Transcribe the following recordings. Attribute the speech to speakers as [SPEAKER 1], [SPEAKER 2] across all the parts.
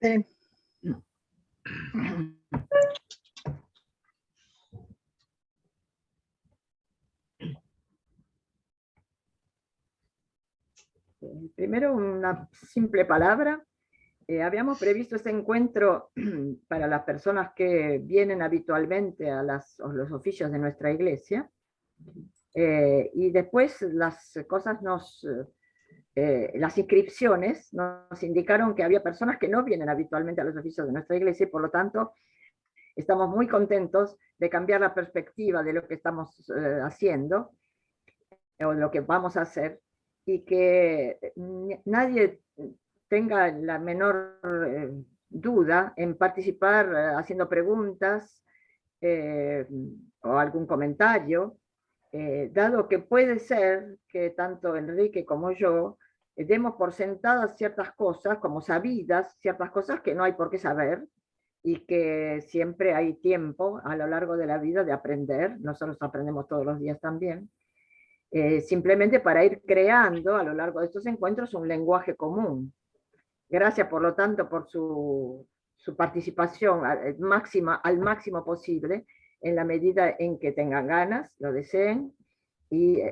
[SPEAKER 1] Sí. Primero, una simple palabra. Habíamos previsto este encuentro para las personas que vienen habitualmente a los oficios de nuestra iglesia, y después las cosas las inscripciones nos indicaron que había personas que no vienen habitualmente a los oficios de nuestra iglesia, y por lo tanto estamos muy contentos de cambiar la perspectiva de lo que estamos haciendo, o lo que vamos a hacer, y que nadie tenga la menor duda en participar haciendo preguntas o algún comentario, dado que puede ser que tanto Enrique como yo demos por sentadas ciertas cosas como sabidas, ciertas cosas que no hay por qué saber, y que siempre hay tiempo a lo largo de la vida de aprender. Nosotros aprendemos todos los días también. Simplemente para ir creando a lo largo de estos encuentros un lenguaje común. Gracias, por lo tanto, por su participación al máximo posible, en la medida en que tengan ganas, lo deseen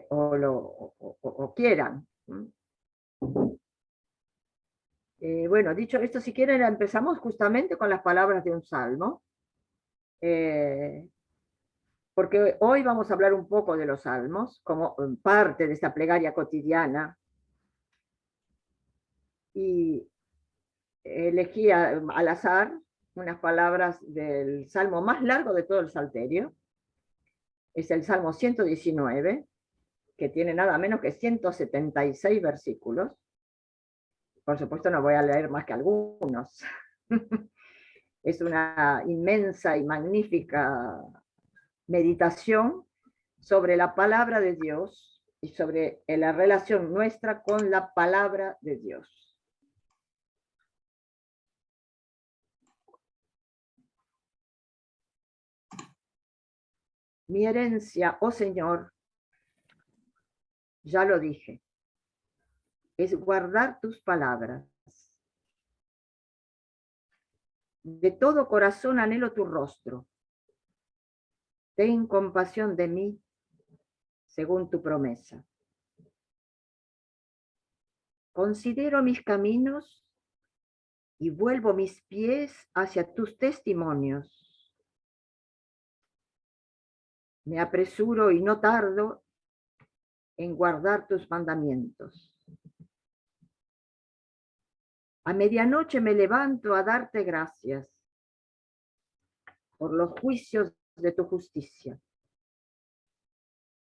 [SPEAKER 1] o quieran. Bueno, dicho esto, si quieren, empezamos justamente con las palabras de un salmo, porque hoy vamos a hablar un poco de los salmos como parte de esta plegaria cotidiana, y elegí al azar unas palabras del salmo más largo de todo el Salterio. Es el Salmo 119, que tiene nada menos que 176 versículos. Por supuesto no voy a leer más que algunos. Es una inmensa y magnífica meditación sobre la palabra de Dios y sobre la relación nuestra con la palabra de Dios. Mi herencia, oh Señor, ya lo dije, es guardar tus palabras. De todo corazón anhelo tu rostro. Ten compasión de mí según tu promesa. Considero mis caminos y vuelvo mis pies hacia tus testimonios. Me apresuro y no tardo en guardar tus mandamientos. A medianoche me levanto a darte gracias por los juicios de tu justicia.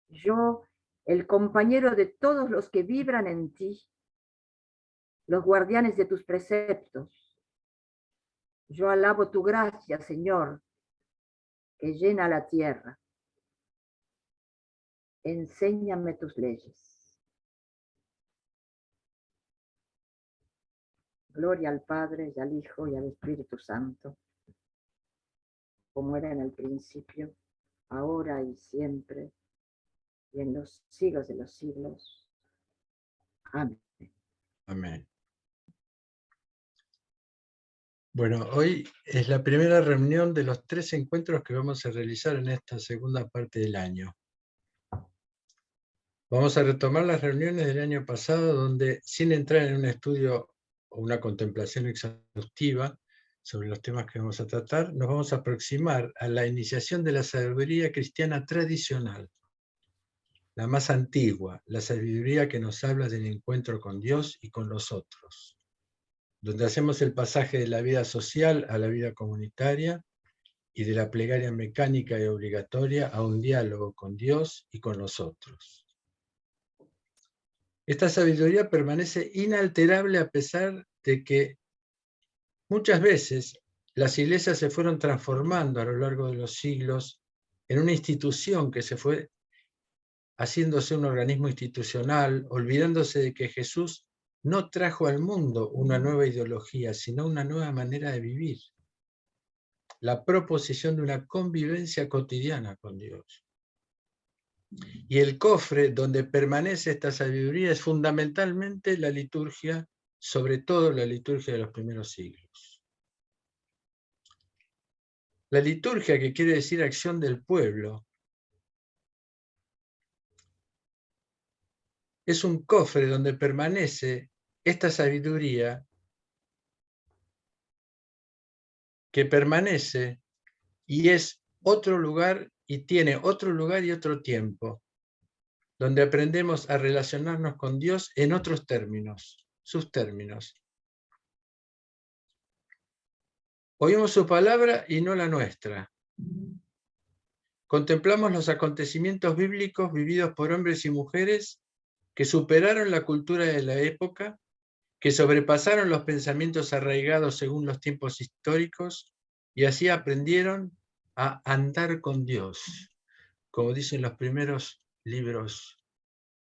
[SPEAKER 1] Yo, el compañero de todos los que vibran en ti, los guardianes de tus preceptos. Yo alabo tu gracia, Señor, que llena la tierra. Enséñame tus leyes. Gloria al Padre, y al Hijo, y al Espíritu Santo, como era en el principio, ahora y siempre, y en los siglos de los siglos. Amén.
[SPEAKER 2] Amén. Bueno, hoy es la primera reunión de los 3 encuentros que vamos a realizar en esta segunda parte del año. Vamos a retomar las reuniones del año pasado, donde, sin entrar en un estudio o una contemplación exhaustiva sobre los temas que vamos a tratar, nos vamos a aproximar a la iniciación de la sabiduría cristiana tradicional, la más antigua, la sabiduría que nos habla del encuentro con Dios y con los otros, donde hacemos el pasaje de la vida social a la vida comunitaria y de la plegaria mecánica y obligatoria a un diálogo con Dios y con los otros. Esta sabiduría permanece inalterable a pesar de que muchas veces las iglesias se fueron transformando a lo largo de los siglos en una institución que se fue haciéndose un organismo institucional, olvidándose de que Jesús no trajo al mundo una nueva ideología, sino una nueva manera de vivir. La proposición de una convivencia cotidiana con Dios. Y el cofre donde permanece esta sabiduría es fundamentalmente la liturgia, sobre todo la liturgia de los primeros siglos. La liturgia, que quiere decir acción del pueblo, es un cofre donde permanece esta sabiduría que permanece y es otro lugar y tiene otro lugar y otro tiempo, donde aprendemos a relacionarnos con Dios en otros términos, sus términos. Oímos su palabra y no la nuestra. Contemplamos los acontecimientos bíblicos vividos por hombres y mujeres que superaron la cultura de la época, que sobrepasaron los pensamientos arraigados según los tiempos históricos y así aprendieron a andar con Dios, como dicen los primeros libros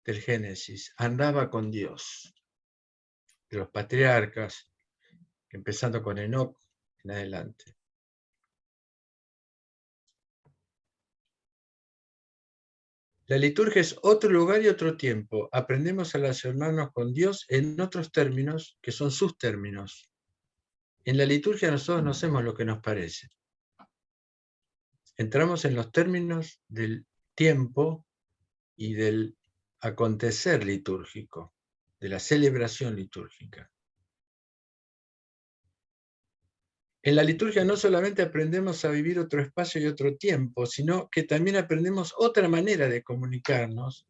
[SPEAKER 2] del Génesis, andaba con Dios, de los patriarcas, empezando con Enoc en adelante. La liturgia es otro lugar y otro tiempo. Aprendemos a relacionarnos con Dios en otros términos que son sus términos. En la liturgia nosotros no hacemos lo que nos parece. Entramos en los términos del tiempo y del acontecer litúrgico, de la celebración litúrgica. En la liturgia no solamente aprendemos a vivir otro espacio y otro tiempo, sino que también aprendemos otra manera de comunicarnos,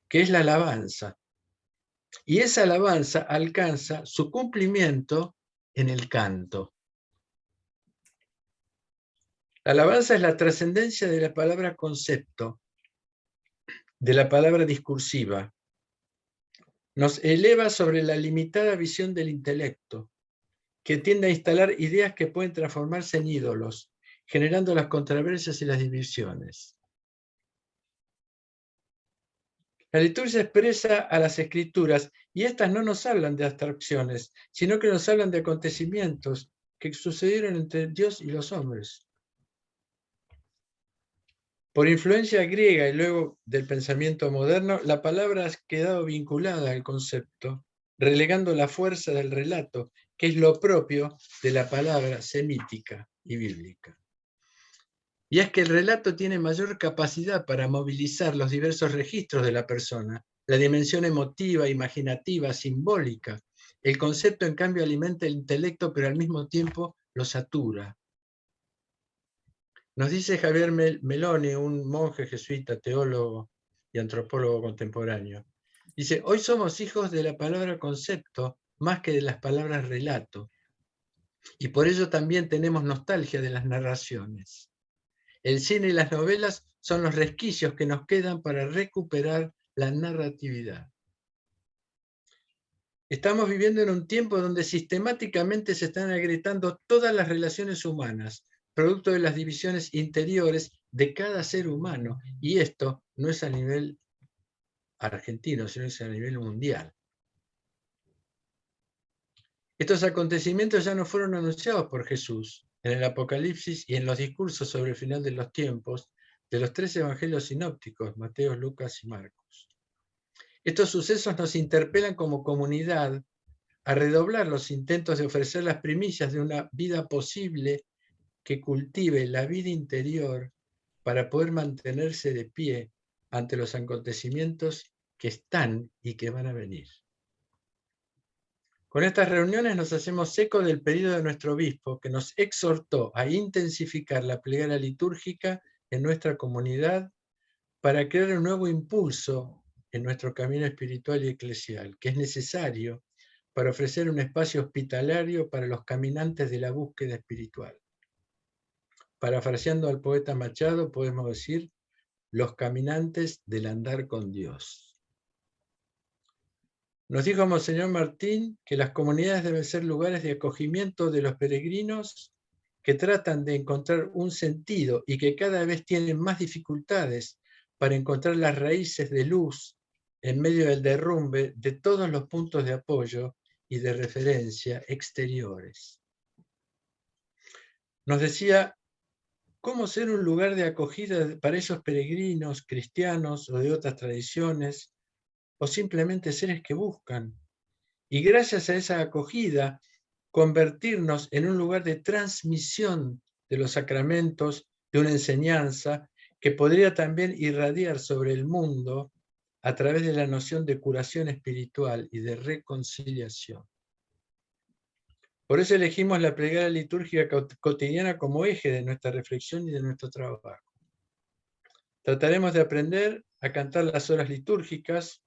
[SPEAKER 2] que es la alabanza. Y esa alabanza alcanza su cumplimiento en el canto. La alabanza es la trascendencia de la palabra concepto, de la palabra discursiva. Nos eleva sobre la limitada visión del intelecto, que tiende a instalar ideas que pueden transformarse en ídolos, generando las controversias y las divisiones. La liturgia expresa a las escrituras, y estas no nos hablan de abstracciones, sino que nos hablan de acontecimientos que sucedieron entre Dios y los hombres. Por influencia griega y luego del pensamiento moderno, la palabra ha quedado vinculada al concepto, relegando la fuerza del relato, que es lo propio de la palabra semítica y bíblica. Y es que el relato tiene mayor capacidad para movilizar los diversos registros de la persona, la dimensión emotiva, imaginativa, simbólica. El concepto, en cambio, alimenta el intelecto, pero al mismo tiempo lo satura. Nos dice Javier Meloni, un monje jesuita, teólogo y antropólogo contemporáneo. Dice, hoy somos hijos de la palabra concepto más que de las palabras relato. Y por ello también tenemos nostalgia de las narraciones. El cine y las novelas son los resquicios que nos quedan para recuperar la narratividad. Estamos viviendo en un tiempo donde sistemáticamente se están agrietando todas las relaciones humanas, producto de las divisiones interiores de cada ser humano. Y esto no es a nivel argentino, sino es a nivel mundial. Estos acontecimientos ya no fueron anunciados por Jesús en el Apocalipsis y en los discursos sobre el final de los tiempos de los 3 evangelios sinópticos, Mateo, Lucas y Marcos. Estos sucesos nos interpelan como comunidad a redoblar los intentos de ofrecer las primicias de una vida posible que cultive la vida interior para poder mantenerse de pie ante los acontecimientos que están y que van a venir. Con estas reuniones nos hacemos eco del pedido de nuestro obispo, que nos exhortó a intensificar la plegaria litúrgica en nuestra comunidad para crear un nuevo impulso en nuestro camino espiritual y eclesial, que es necesario para ofrecer un espacio hospitalario para los caminantes de la búsqueda espiritual. Parafraseando al poeta Machado, podemos decir, los caminantes del andar con Dios. Nos dijo Monseñor Martín que las comunidades deben ser lugares de acogimiento de los peregrinos que tratan de encontrar un sentido y que cada vez tienen más dificultades para encontrar las raíces de luz en medio del derrumbe de todos los puntos de apoyo y de referencia exteriores. Nos decía cómo ser un lugar de acogida para esos peregrinos cristianos o de otras tradiciones, o simplemente seres que buscan. Y gracias a esa acogida, convertirnos en un lugar de transmisión de los sacramentos, de una enseñanza que podría también irradiar sobre el mundo a través de la noción de curación espiritual y de reconciliación. Por eso elegimos la plegaria litúrgica cotidiana como eje de nuestra reflexión y de nuestro trabajo. Trataremos de aprender a cantar las horas litúrgicas,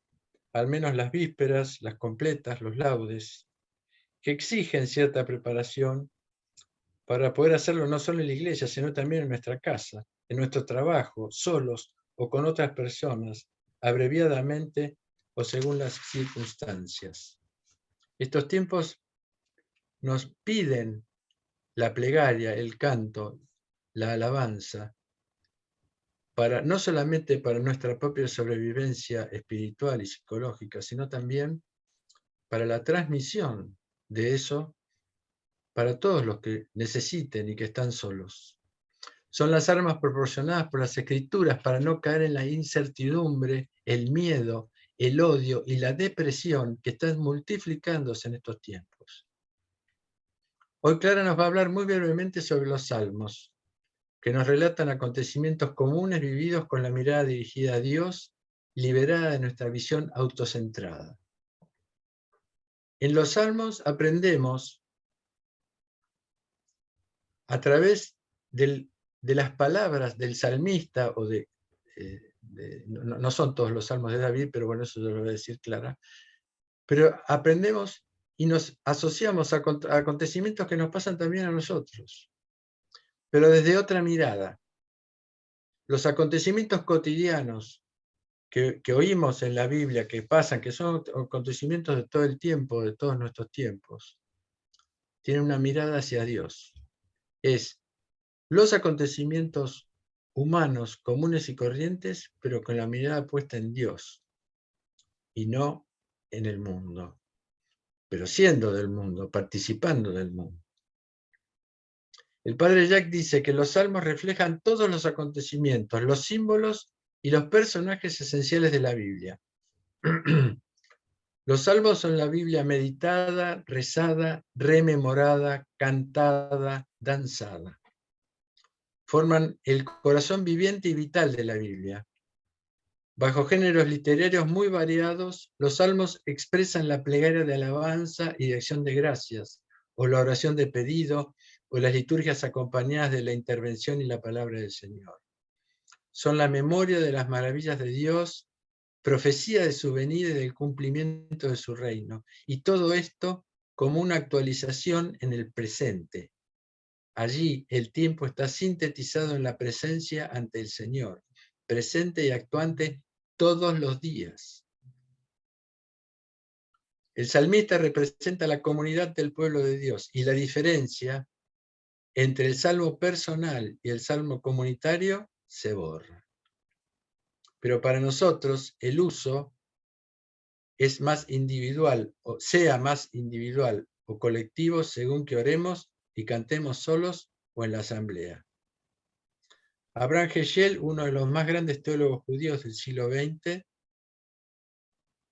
[SPEAKER 2] al menos las vísperas, las completas, los laudes, que exigen cierta preparación para poder hacerlo no solo en la iglesia, sino también en nuestra casa, en nuestro trabajo, solos o con otras personas, abreviadamente o según las circunstancias. Estos tiempos nos piden la plegaria, el canto, la alabanza, no solamente para nuestra propia sobrevivencia espiritual y psicológica, sino también para la transmisión de eso para todos los que necesiten y que están solos. Son las armas proporcionadas por las Escrituras para no caer en la incertidumbre, el miedo, el odio y la depresión que están multiplicándose en estos tiempos. Hoy Clara nos va a hablar muy brevemente sobre los salmos, que nos relatan acontecimientos comunes vividos con la mirada dirigida a Dios, liberada de nuestra visión autocentrada. En los salmos aprendemos a través de las palabras del salmista, no son todos los salmos de David, pero bueno, eso yo lo voy a decir Clara, pero aprendemos y nos asociamos a acontecimientos que nos pasan también a nosotros, pero desde otra mirada. Los acontecimientos cotidianos que oímos en la Biblia, que pasan, que son acontecimientos de todo el tiempo, de todos nuestros tiempos, tienen una mirada hacia Dios. Es los acontecimientos humanos comunes y corrientes, pero con la mirada puesta en Dios y no en el mundo, pero siendo del mundo, participando del mundo. El padre Jacques dice que los salmos reflejan todos los acontecimientos, los símbolos y los personajes esenciales de la Biblia. Los salmos son la Biblia meditada, rezada, rememorada, cantada, danzada. Forman el corazón viviente y vital de la Biblia. Bajo géneros literarios muy variados, los salmos expresan la plegaria de alabanza y de acción de gracias, o la oración de pedido, o las liturgias acompañadas de la intervención y la palabra del Señor. Son la memoria de las maravillas de Dios, profecía de su venida y del cumplimiento de su reino, y todo esto como una actualización en el presente. Allí el tiempo está sintetizado en la presencia ante el Señor, presente y actuante todos los días. El salmista representa la comunidad del pueblo de Dios, y la diferencia entre el salmo personal y el salmo comunitario se borra. Pero para nosotros el uso es más individual, o sea más individual o colectivo según que oremos y cantemos solos o en la asamblea. Abraham Heschel, uno de los más grandes teólogos judíos del siglo XX,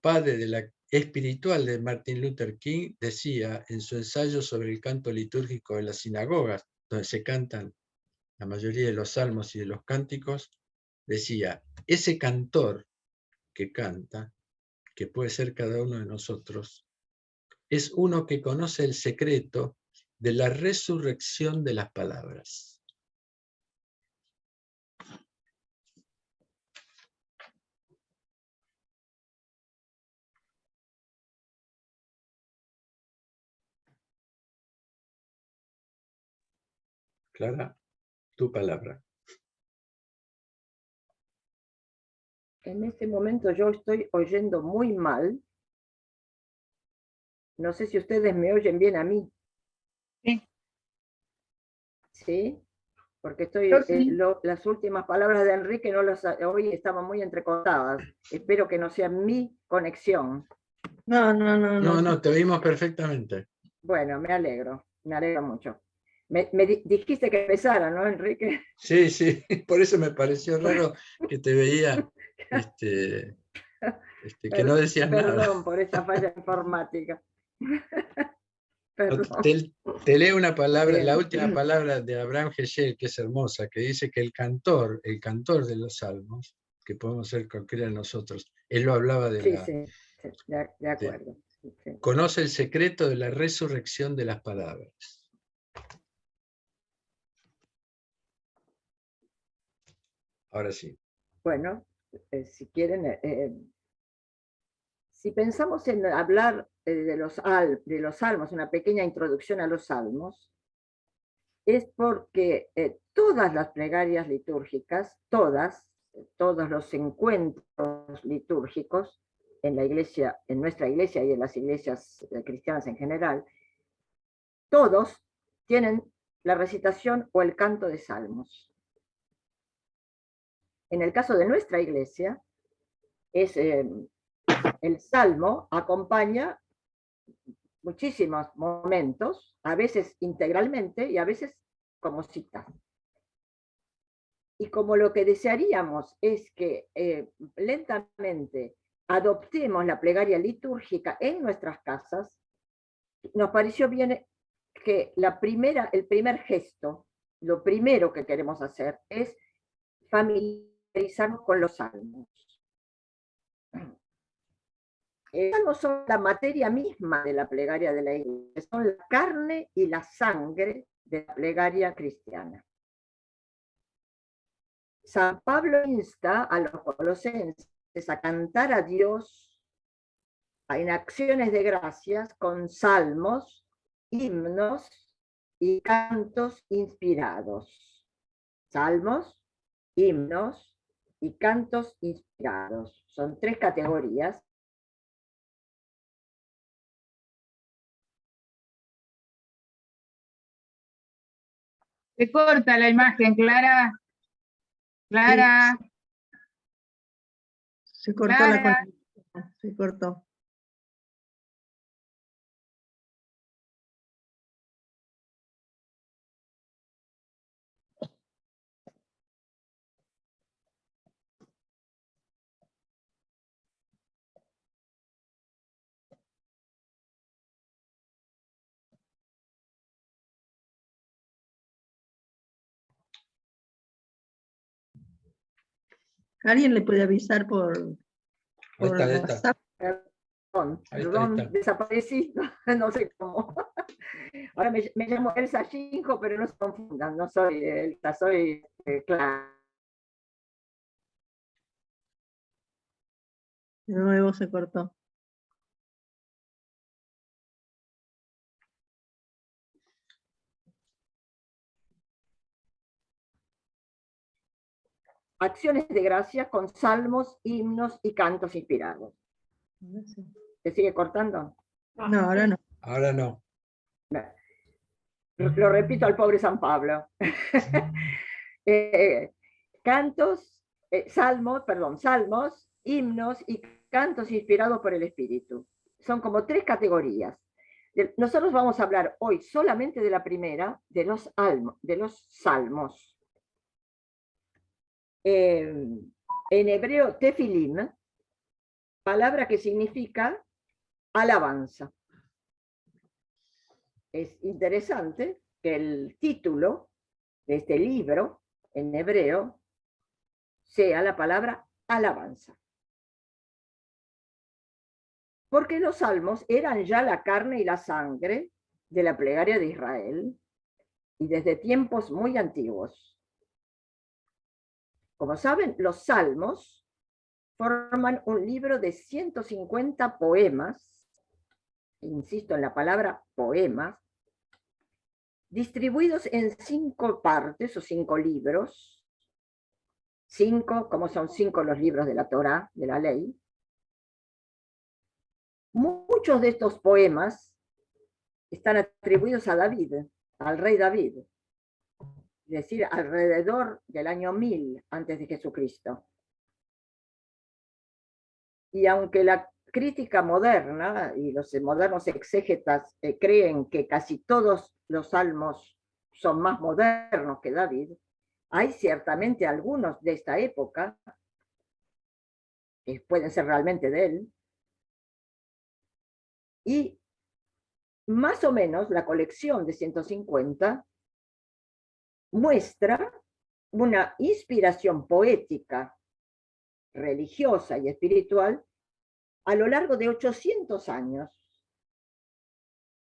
[SPEAKER 2] padre de la espiritual de Martin Luther King, decía en su ensayo sobre el canto litúrgico de las sinagogas, donde se cantan la mayoría de los salmos y de los cánticos, decía, ese cantor que canta, que puede ser cada uno de nosotros, es uno que conoce el secreto de la resurrección de las palabras. Clara, tu palabra.
[SPEAKER 1] En este momento yo estoy oyendo muy mal. No sé si ustedes me oyen bien a mí.
[SPEAKER 3] Sí.
[SPEAKER 1] ¿Sí? Porque estoy,
[SPEAKER 3] Sí.
[SPEAKER 1] las últimas palabras de Enrique no las oí, estaban muy entrecortadas. Espero que no sea mi conexión.
[SPEAKER 2] No, te oímos perfectamente.
[SPEAKER 1] Bueno, me alegro mucho. Me dijiste que empezara, ¿no, Enrique?
[SPEAKER 2] Sí, por eso me pareció raro que te veía, que no decías nada.
[SPEAKER 1] Perdón por esta falla informática. Perdón.
[SPEAKER 2] Te leo una palabra, la
[SPEAKER 1] Bien.
[SPEAKER 2] última palabra de Abraham Heschel, que es hermosa, que dice que el cantor de los salmos, que podemos ser cualquiera de nosotros, él lo hablaba de
[SPEAKER 1] Sí,
[SPEAKER 2] la...
[SPEAKER 1] sí, sí, de acuerdo. Sí.
[SPEAKER 2] Conoce el secreto de la resurrección de las palabras. Ahora sí.
[SPEAKER 1] Bueno, si quieren, si pensamos en hablar de los salmos, una pequeña introducción a los salmos, es porque todas las plegarias litúrgicas, todos los encuentros litúrgicos en la iglesia, en nuestra iglesia y en las iglesias cristianas en general, todos tienen la recitación o el canto de salmos. En el caso de nuestra iglesia, es el salmo acompaña muchísimos momentos, a veces integralmente y a veces como cita. Y como lo que desearíamos es que lentamente adoptemos la plegaria litúrgica en nuestras casas, nos pareció bien que el primer gesto, lo primero que queremos hacer es familiarizarnos con los salmos. Los salmos son la materia misma de la plegaria de la iglesia, son la carne y la sangre de la plegaria cristiana. San Pablo insta a los colosenses a cantar a Dios en acciones de gracias con salmos, himnos y cantos inspirados. Salmos, himnos y cantos inspirados. Son 3 categorías.
[SPEAKER 3] Se corta la imagen, Clara. Clara.
[SPEAKER 4] Se cortó
[SPEAKER 3] Clara.
[SPEAKER 4] la conexión, se cortó. ¿Alguien le puede avisar por WhatsApp?
[SPEAKER 1] Perdón, desaparecí, no sé cómo. Ahora me llamo Elsa Shinjo, pero no se confundan, no soy Elsa, soy Clara.
[SPEAKER 4] De nuevo se cortó.
[SPEAKER 1] Acciones de gracia con salmos, himnos y cantos inspirados. ¿Se sigue cortando?
[SPEAKER 4] No, ahora no.
[SPEAKER 2] Ahora no.
[SPEAKER 1] Lo repito al pobre San Pablo. Salmos, himnos y cantos inspirados por el Espíritu. Son como 3 categorías. Nosotros vamos a hablar hoy solamente de la primera, de los salmos. En hebreo, tefilim, palabra que significa alabanza. Es interesante que el título de este libro en hebreo sea la palabra alabanza. Porque los salmos eran ya la carne y la sangre de la plegaria de Israel y desde tiempos muy antiguos. Como saben, los salmos forman un libro de 150 poemas, insisto en la palabra poemas, distribuidos en 5 partes o 5 libros, 5, como son 5 los libros de la Torá, de la ley. Muchos de estos poemas están atribuidos a David, al rey David, es decir, alrededor del año 1000 antes de Jesucristo. Y aunque la crítica moderna y los modernos exégetas creen que casi todos los salmos son más modernos que David, hay ciertamente algunos de esta época que pueden ser realmente de él, y más o menos la colección de 150 muestra una inspiración poética, religiosa y espiritual a lo largo de 800 años,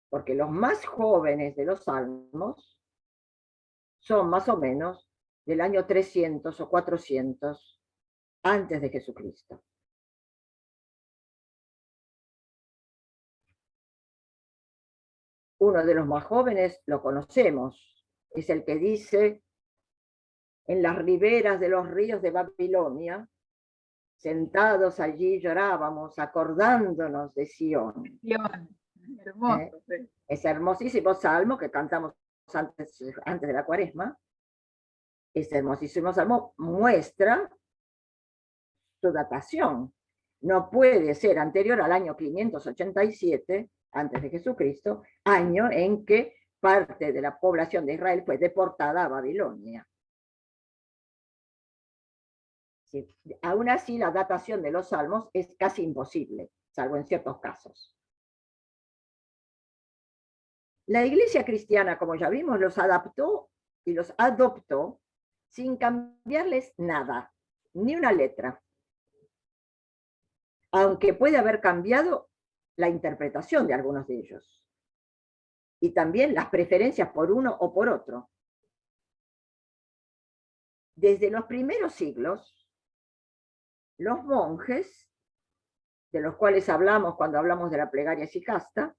[SPEAKER 1] porque los más jóvenes de los salmos son más o menos del año 300 o 400 antes de Jesucristo. Uno de los más jóvenes lo conocemos, es el que dice: en las riberas de los ríos de Babilonia, sentados allí llorábamos, acordándonos de Sión.
[SPEAKER 3] Hermoso.
[SPEAKER 1] Ese hermosísimo salmo que cantamos antes de la Cuaresma, ese hermosísimo salmo muestra su datación. No puede ser anterior al año 587 antes de Jesucristo, año en que parte de la población de Israel fue deportada a Babilonia. Sí, aún así, la datación de los salmos es casi imposible, salvo en ciertos casos. La Iglesia cristiana, como ya vimos, los adaptó y los adoptó sin cambiarles nada, ni una letra. Aunque puede haber cambiado la interpretación de algunos de ellos. Y también las preferencias por uno o por otro. Desde los primeros siglos, los monjes, de los cuales hablamos cuando hablamos de la plegaria sicasta,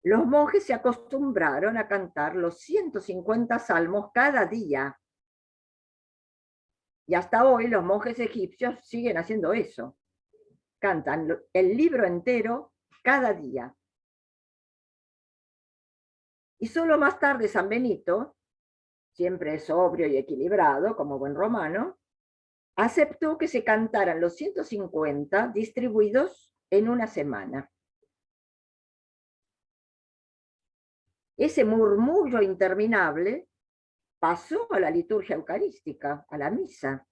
[SPEAKER 1] los monjes se acostumbraron a cantar los 150 salmos cada día. Y hasta hoy los monjes egipcios siguen haciendo eso. Cantan el libro entero cada día. Y solo más tarde San Benito, siempre sobrio y equilibrado, como buen romano, aceptó que se cantaran los 150 distribuidos en una semana. Ese murmullo interminable pasó a la liturgia eucarística, a la misa,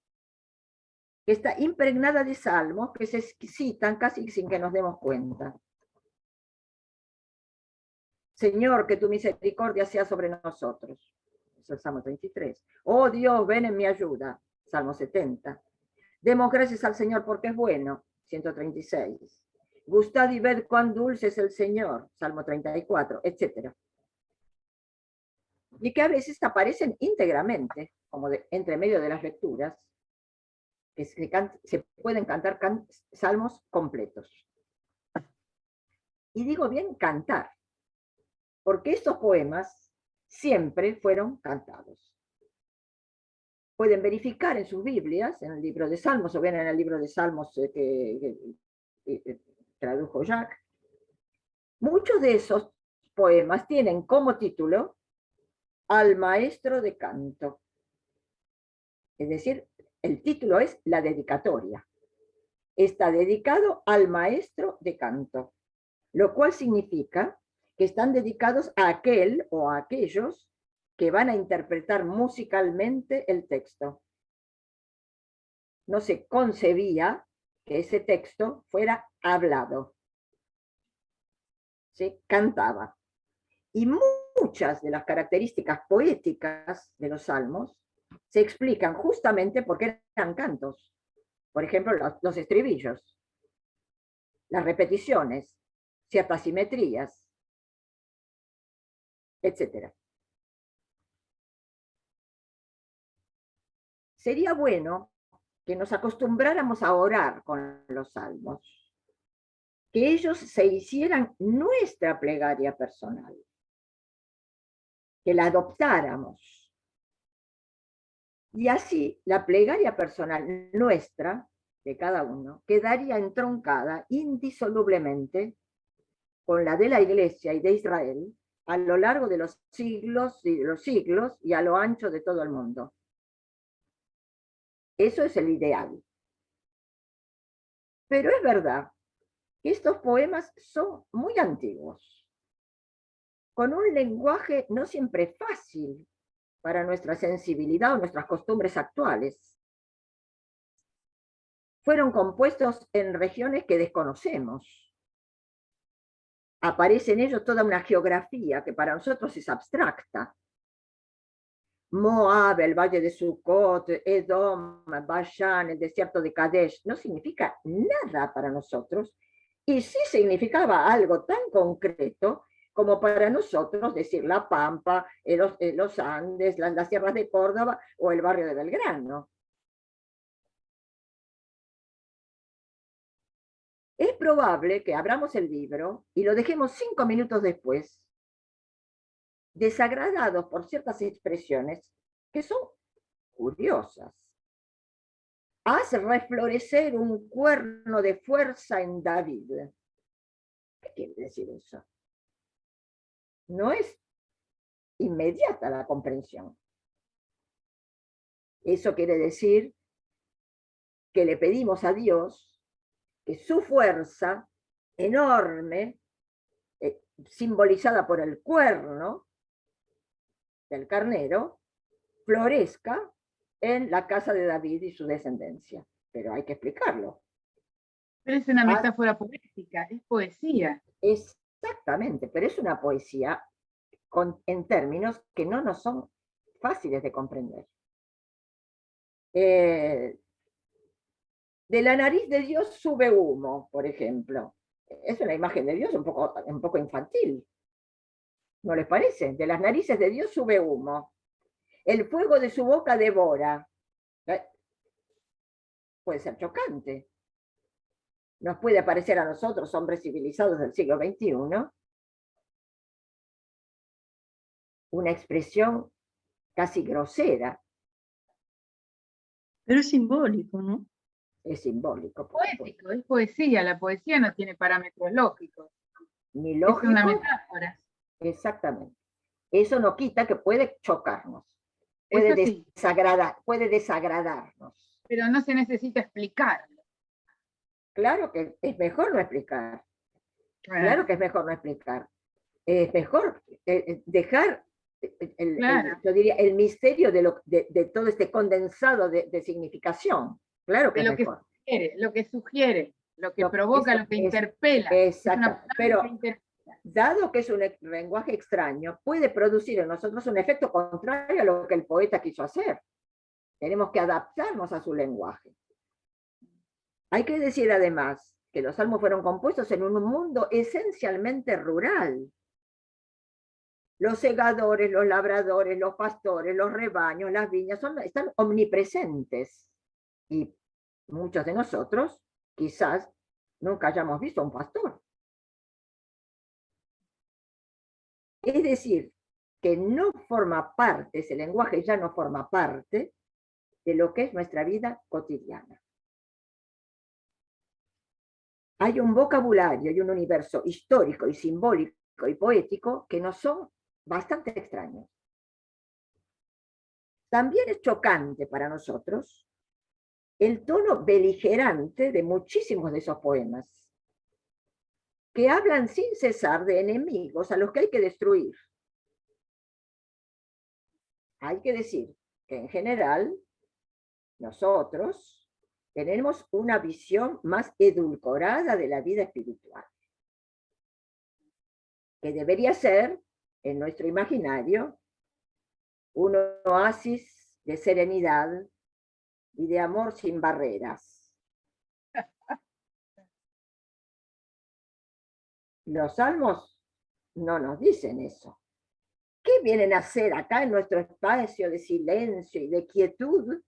[SPEAKER 1] que está impregnada de salmos que se citan casi sin que nos demos cuenta. Señor, que tu misericordia sea sobre nosotros. Es el Salmo 33. Oh Dios, ven en mi ayuda. Salmo 70. Demos gracias al Señor porque es bueno. 136. Gustad y ved cuán dulce es el Señor. Salmo 34, etc. Y que a veces aparecen íntegramente, como entre medio de las lecturas, que se pueden cantar salmos completos. Y digo bien cantar, porque estos poemas siempre fueron cantados. Pueden verificar en sus Biblias, en el libro de Salmos, o bien en el libro de Salmos que tradujo Jacques, muchos de esos poemas tienen como título Al maestro de canto. Es decir, el título es la dedicatoria. Está dedicado al maestro de canto, lo cual significa que están dedicados a aquel o a aquellos que van a interpretar musicalmente el texto. No se concebía que ese texto fuera hablado. Se cantaba. Y muchas de las características poéticas de los salmos se explican justamente porque eran cantos. Por ejemplo, los estribillos, las repeticiones, ciertas simetrías, etc. Sería bueno que nos acostumbráramos a orar con los salmos, que ellos se hicieran nuestra plegaria personal, que la adoptáramos. Y así la plegaria personal nuestra, de cada uno, quedaría entroncada indisolublemente con la de la Iglesia y de Israel a lo largo de los siglos y a lo ancho de todo el mundo. Eso es el ideal. Pero es verdad que estos poemas son muy antiguos, con un lenguaje no siempre fácil para nuestra sensibilidad o nuestras costumbres actuales. Fueron compuestos en regiones que desconocemos. aparece en ellos toda una geografía que para nosotros es abstracta. Moab, el valle de Sucot, Edom, Bashan, el desierto de Kadesh, no significa nada para nosotros, y sí significaba algo tan concreto como para nosotros decir La Pampa, los Andes, las sierras de Córdoba o el barrio de Belgrano. Es probable que abramos el libro y lo dejemos 5 minutos después, desagradados por ciertas expresiones que son curiosas. Haz reflorecer un cuerno de fuerza en David. ¿Qué quiere decir eso? No es inmediata la comprensión. Eso quiere decir que le pedimos a Dios que su fuerza enorme, simbolizada por el cuerno del carnero, florezca en la casa de David y su descendencia. Pero hay que explicarlo.
[SPEAKER 3] Pero es una metáfora poética, es poesía.
[SPEAKER 1] Exactamente, pero es una poesía en términos que no nos son fáciles de comprender. De la nariz de Dios sube humo, por ejemplo. Es una imagen de Dios un poco infantil. ¿No les parece? De las narices de Dios sube humo. El fuego de su boca devora. Puede ser chocante. Nos puede parecer a nosotros, hombres civilizados del siglo XXI, una expresión casi grosera.
[SPEAKER 4] Pero es simbólico, ¿no?
[SPEAKER 1] Es simbólico.
[SPEAKER 3] Poético, es poesía. La poesía no tiene parámetros lógicos.
[SPEAKER 1] Ni lógico.
[SPEAKER 3] Es una metáfora.
[SPEAKER 1] Exactamente. Eso no quita que puede chocarnos. Puede desagradarnos.
[SPEAKER 3] Pero no se necesita explicarlo.
[SPEAKER 1] Claro que es mejor no explicar. Claro que es mejor no explicar. Es mejor dejar yo diría, el misterio de todo este condensado de significación. Claro que es mejor.
[SPEAKER 3] Lo que sugiere, lo que provoca, lo que interpela.
[SPEAKER 1] Exacto. Pero dado que es un lenguaje extraño, puede producir en nosotros un efecto contrario a lo que el poeta quiso hacer. Tenemos que adaptarnos a su lenguaje. Hay que decir además que los salmos fueron compuestos en un mundo esencialmente rural. Los segadores, los labradores, los pastores, los rebaños, las viñas, están omnipresentes. Y muchos de nosotros quizás nunca hayamos visto a un pastor. Es decir, que no forma parte, ese lenguaje ya no forma parte de lo que es nuestra vida cotidiana. Hay un vocabulario y un universo histórico y simbólico y poético que nos son bastante extraños. También es chocante para nosotros el tono beligerante de muchísimos de esos poemas, que hablan sin cesar de enemigos a los que hay que destruir. Hay que decir que en general nosotros tenemos una visión más edulcorada de la vida espiritual, que debería ser, en nuestro imaginario, un oasis de serenidad y de amor sin barreras. Los salmos no nos dicen eso. ¿Qué vienen a hacer acá en nuestro espacio de silencio y de quietud?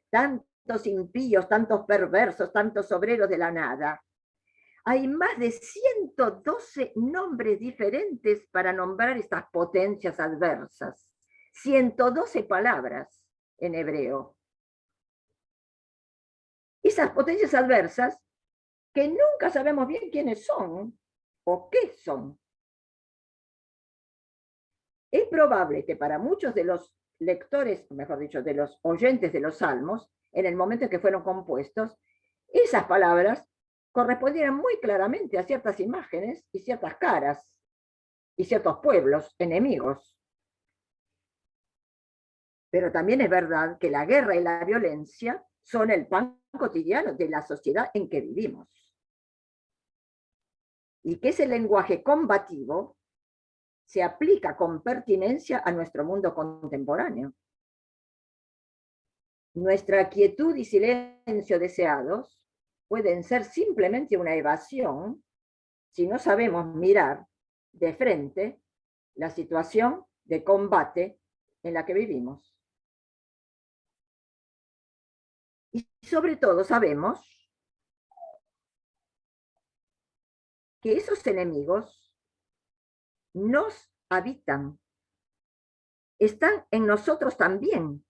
[SPEAKER 1] Tantos impíos, tantos perversos, tantos obreros de la nada. Hay más de 112 nombres diferentes para nombrar estas potencias adversas. 112 palabras en hebreo. Esas potencias adversas que nunca sabemos bien quiénes son o qué son. Es probable que para muchos de los lectores, mejor dicho, de los oyentes de los salmos, en el momento en que fueron compuestos, esas palabras correspondieran muy claramente a ciertas imágenes y ciertas caras y ciertos pueblos enemigos. Pero también es verdad que la guerra y la violencia son el pan cotidiano de la sociedad en que vivimos. y que ese lenguaje combativo se aplica con pertinencia a nuestro mundo contemporáneo. Nuestra quietud y silencio deseados pueden ser simplemente una evasión si no sabemos mirar de frente la situación de combate en la que vivimos. Y sobre todo sabemos que esos enemigos nos habitan, están en nosotros también,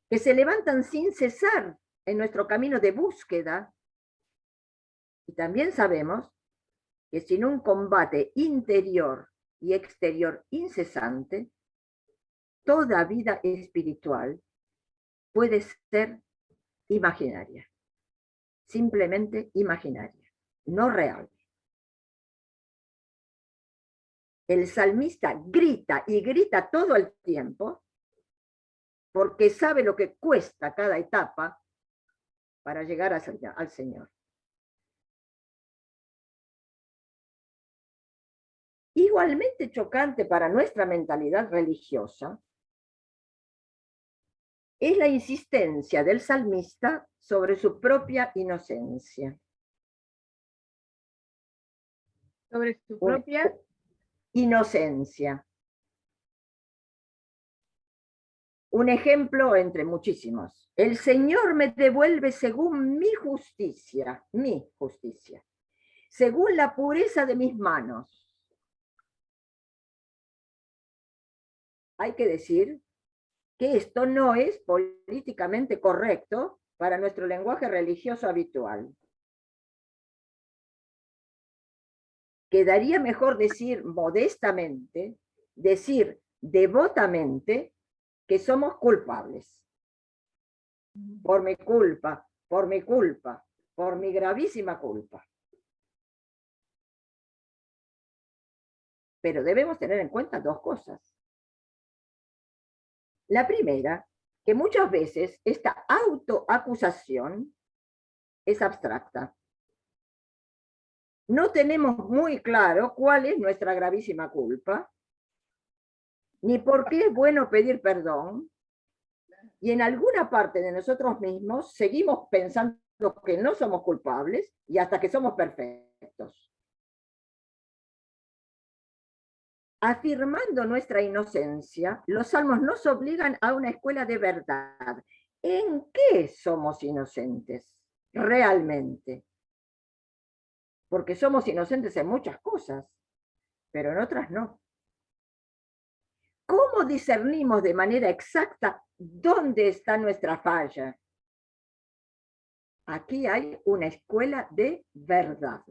[SPEAKER 1] que se levantan sin cesar en nuestro camino de búsqueda. Y también sabemos que sin un combate interior y exterior incesante, toda vida espiritual puede ser imaginaria, simplemente imaginaria, no real. El salmista grita y grita todo el tiempo porque sabe lo que cuesta cada etapa para llegar al Señor. Igualmente chocante para nuestra mentalidad religiosa es la insistencia del salmista sobre su propia inocencia.
[SPEAKER 3] Sobre su propia
[SPEAKER 1] inocencia. Un ejemplo entre muchísimos. El Señor me devuelve según mi justicia, según la pureza de mis manos. Hay que decir que esto no es políticamente correcto para nuestro lenguaje religioso habitual. Quedaría mejor decir modestamente, decir devotamente, que somos culpables. Por mi culpa, por mi culpa, por mi gravísima culpa. Pero debemos tener en cuenta dos cosas. La primera, que muchas veces esta autoacusación es abstracta. No tenemos muy claro cuál es nuestra gravísima culpa, ni por qué es bueno pedir perdón, y en alguna parte de nosotros mismos seguimos pensando que no somos culpables y hasta que somos perfectos. Afirmando nuestra inocencia, los salmos nos obligan a una escuela de verdad. ¿En qué somos inocentes realmente? Porque somos inocentes en muchas cosas, pero en otras no. ¿Cómo discernimos de manera exacta dónde está nuestra falla? Aquí hay una escuela de verdad.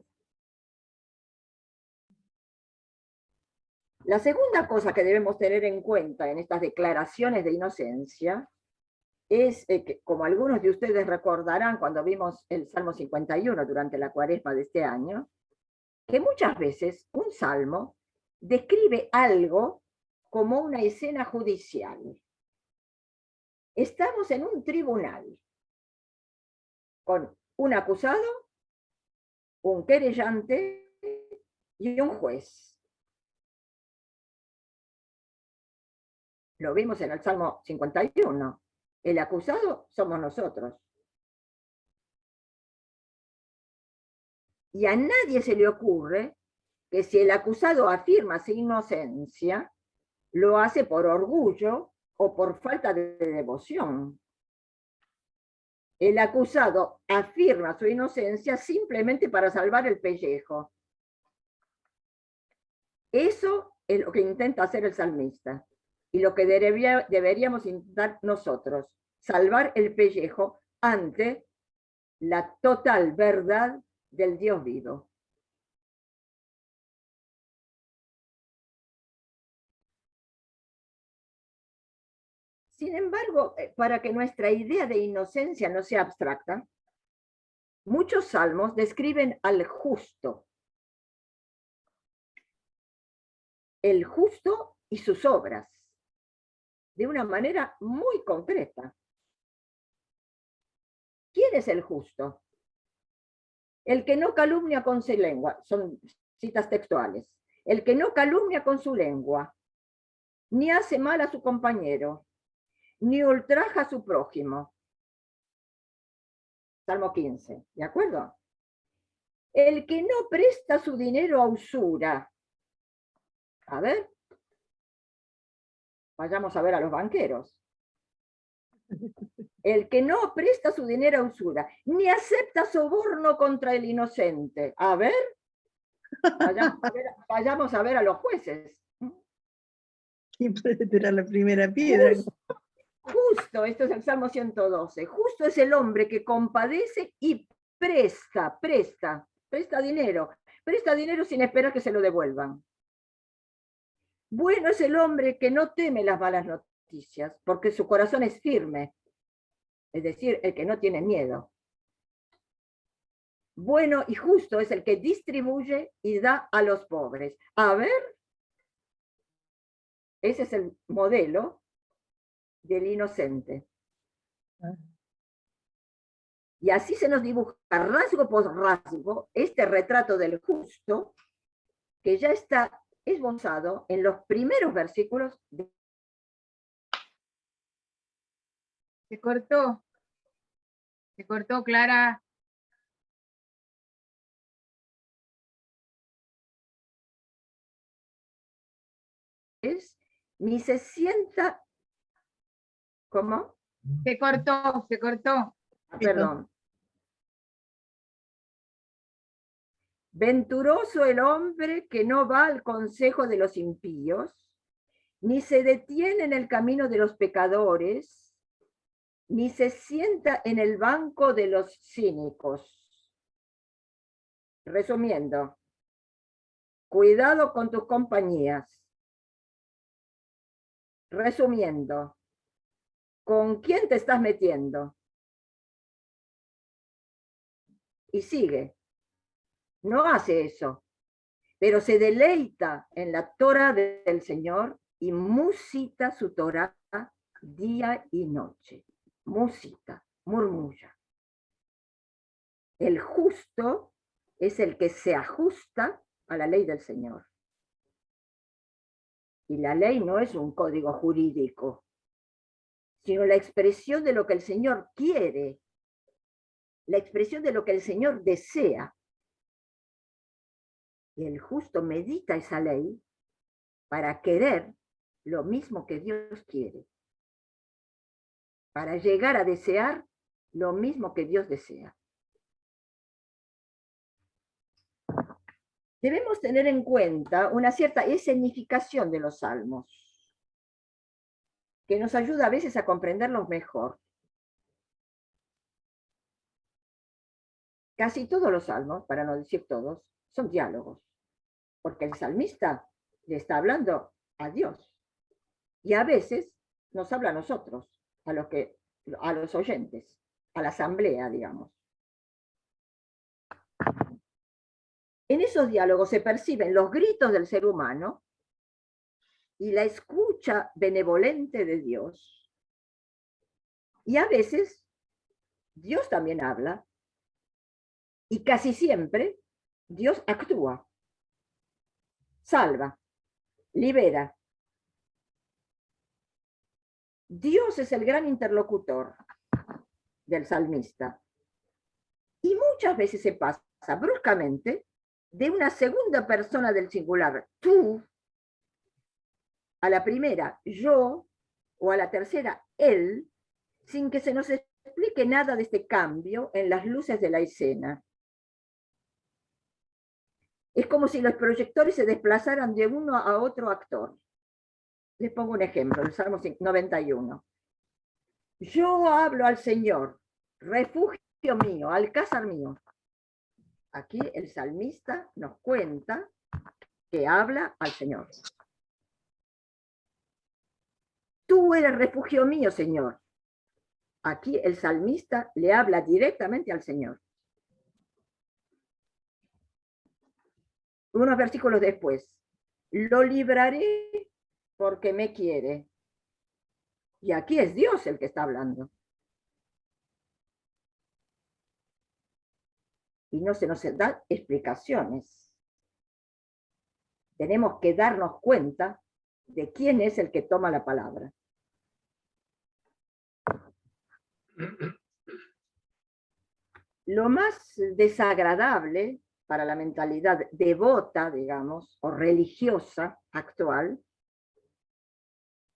[SPEAKER 1] La segunda cosa que debemos tener en cuenta en estas declaraciones de inocencia es que, como algunos de ustedes recordarán cuando vimos el Salmo 51 durante la Cuaresma de este año, que muchas veces un salmo describe algo como una escena judicial. Estamos en un tribunal con un acusado, un querellante y un juez. Lo vimos en el Salmo 51. El acusado somos nosotros. Y a nadie se le ocurre que si el acusado afirma su inocencia, lo hace por orgullo o por falta de devoción. El acusado afirma su inocencia simplemente para salvar el pellejo. Eso es lo que intenta hacer el salmista y lo que deberíamos intentar nosotros, salvar el pellejo ante la total verdad del Dios vivo. Sin embargo, para que nuestra idea de inocencia no sea abstracta, muchos salmos describen al justo. El justo y sus obras, de una manera muy concreta. ¿Quién es el justo? El que no calumnia con su lengua, son citas textuales, el que no calumnia con su lengua, ni hace mal a su compañero, ni ultraja a su prójimo. Salmo 15, ¿de acuerdo? El que no presta su dinero a usura. A ver, vayamos a ver a los banqueros. El que no presta su dinero a usura, ni acepta soborno contra el inocente. A ver, vayamos a ver a los jueces.
[SPEAKER 4] ¿Quién puede tirar la primera piedra?
[SPEAKER 1] Justo, esto es el Salmo 112, justo es el hombre que compadece y presta dinero sin esperar que se lo devuelvan. Bueno es el hombre que no teme las malas noticias, porque su corazón es firme, es decir, el que no tiene miedo. Bueno y justo es el que distribuye y da a los pobres. A ver, ese es el modelo del inocente. Y así se nos dibuja rasgo por rasgo este retrato del justo que ya está esbozado en los primeros versículos.
[SPEAKER 3] Se cortó, Clara.
[SPEAKER 1] Ni se sienta, ¿cómo?
[SPEAKER 3] Se cortó.
[SPEAKER 1] Perdón. Venturoso el hombre que no va al consejo de los impíos, ni se detiene en el camino de los pecadores, ni se sienta en el banco de los cínicos. Resumiendo, cuidado con tus compañías. Resumiendo, ¿con quién te estás metiendo? Y sigue. No hace eso, pero se deleita en la Torah del Señor y musita su Torah día y noche. Musita, murmulla. El justo es el que se ajusta a la ley del Señor. Y la ley no es un código jurídico, sino la expresión de lo que el Señor quiere, la expresión de lo que el Señor desea. Y el justo medita esa ley para querer lo mismo que Dios quiere, para llegar a desear lo mismo que Dios desea. Debemos tener en cuenta una cierta escenificación de los salmos, que nos ayuda a veces a comprenderlos mejor. Casi todos los salmos, para no decir todos, son diálogos, porque el salmista le está hablando a Dios, y a veces nos habla a nosotros, a los oyentes, a la asamblea, digamos. En esos diálogos se perciben los gritos del ser humano y la escucha benevolente de Dios. Y a veces Dios también habla y casi siempre Dios actúa, salva, libera. Dios es el gran interlocutor del salmista. Y muchas veces se pasa bruscamente de una segunda persona del singular, tú, a la primera, yo, o a la tercera, él, sin que se nos explique nada de este cambio en las luces de la escena. Es como si los proyectores se desplazaran de uno a otro actor. Les pongo un ejemplo, el Salmo 91. Yo hablo al Señor, refugio mío, alcázar mío. Aquí el salmista nos cuenta que habla al Señor. Tú eres refugio mío, Señor. Aquí el salmista le habla directamente al Señor. Unos versículos después, lo libraré porque me quiere. Y aquí es Dios el que está hablando. y no se nos dan explicaciones. Tenemos que darnos cuenta de quién es el que toma la palabra. Lo más desagradable para la mentalidad devota, digamos, o religiosa actual,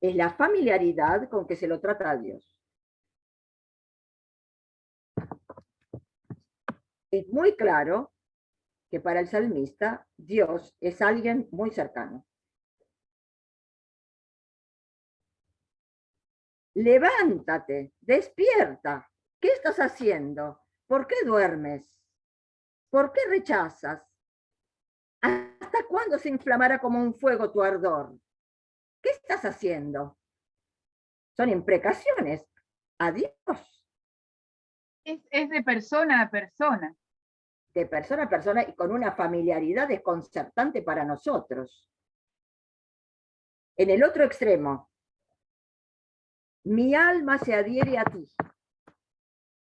[SPEAKER 1] es la familiaridad con que se lo trata a Dios. Es muy claro que para el salmista Dios es alguien muy cercano. Levántate, despierta. ¿Qué estás haciendo? ¿Por qué duermes? ¿Por qué rechazas? ¿Hasta cuándo se inflamará como un fuego tu ardor? ¿Qué estás haciendo? Son imprecaciones a Dios.
[SPEAKER 3] Es de persona a persona.
[SPEAKER 1] De persona a persona y con una familiaridad desconcertante para nosotros. En el otro extremo, mi alma se adhiere a ti,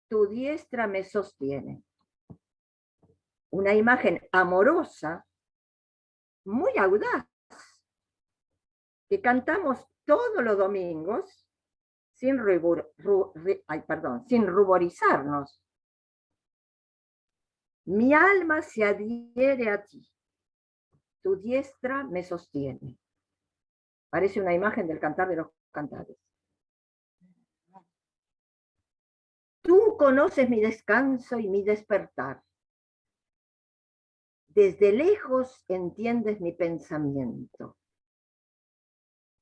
[SPEAKER 1] tu diestra me sostiene. Una imagen amorosa, muy audaz, que cantamos todos los domingos sin ruborizarnos. Mi alma se adhiere a ti, tu diestra me sostiene. Parece una imagen del Cantar de los Cantares. Tú conoces mi descanso y mi despertar. Desde lejos entiendes mi pensamiento.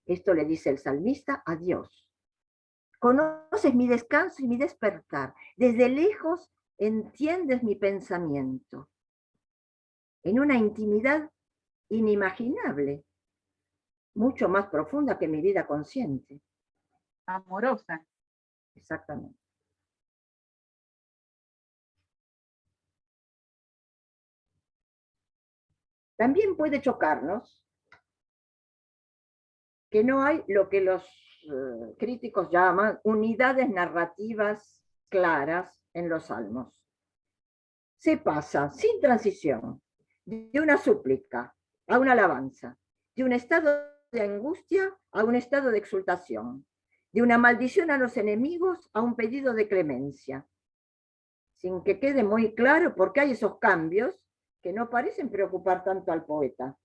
[SPEAKER 1] Esto le dice el salmista a Dios. Conoces mi descanso y mi despertar. Desde lejos entiendes mi pensamiento. En una intimidad inimaginable, mucho más profunda que mi vida consciente.
[SPEAKER 3] Amorosa.
[SPEAKER 1] Exactamente. También puede chocarnos que no hay lo que los críticos llaman unidades narrativas claras en los salmos. Se pasa sin transición de una súplica a una alabanza, de un estado de angustia a un estado de exultación, de una maldición a los enemigos a un pedido de clemencia, sin que quede muy claro por qué hay esos cambios que no parecen preocupar tanto al poeta.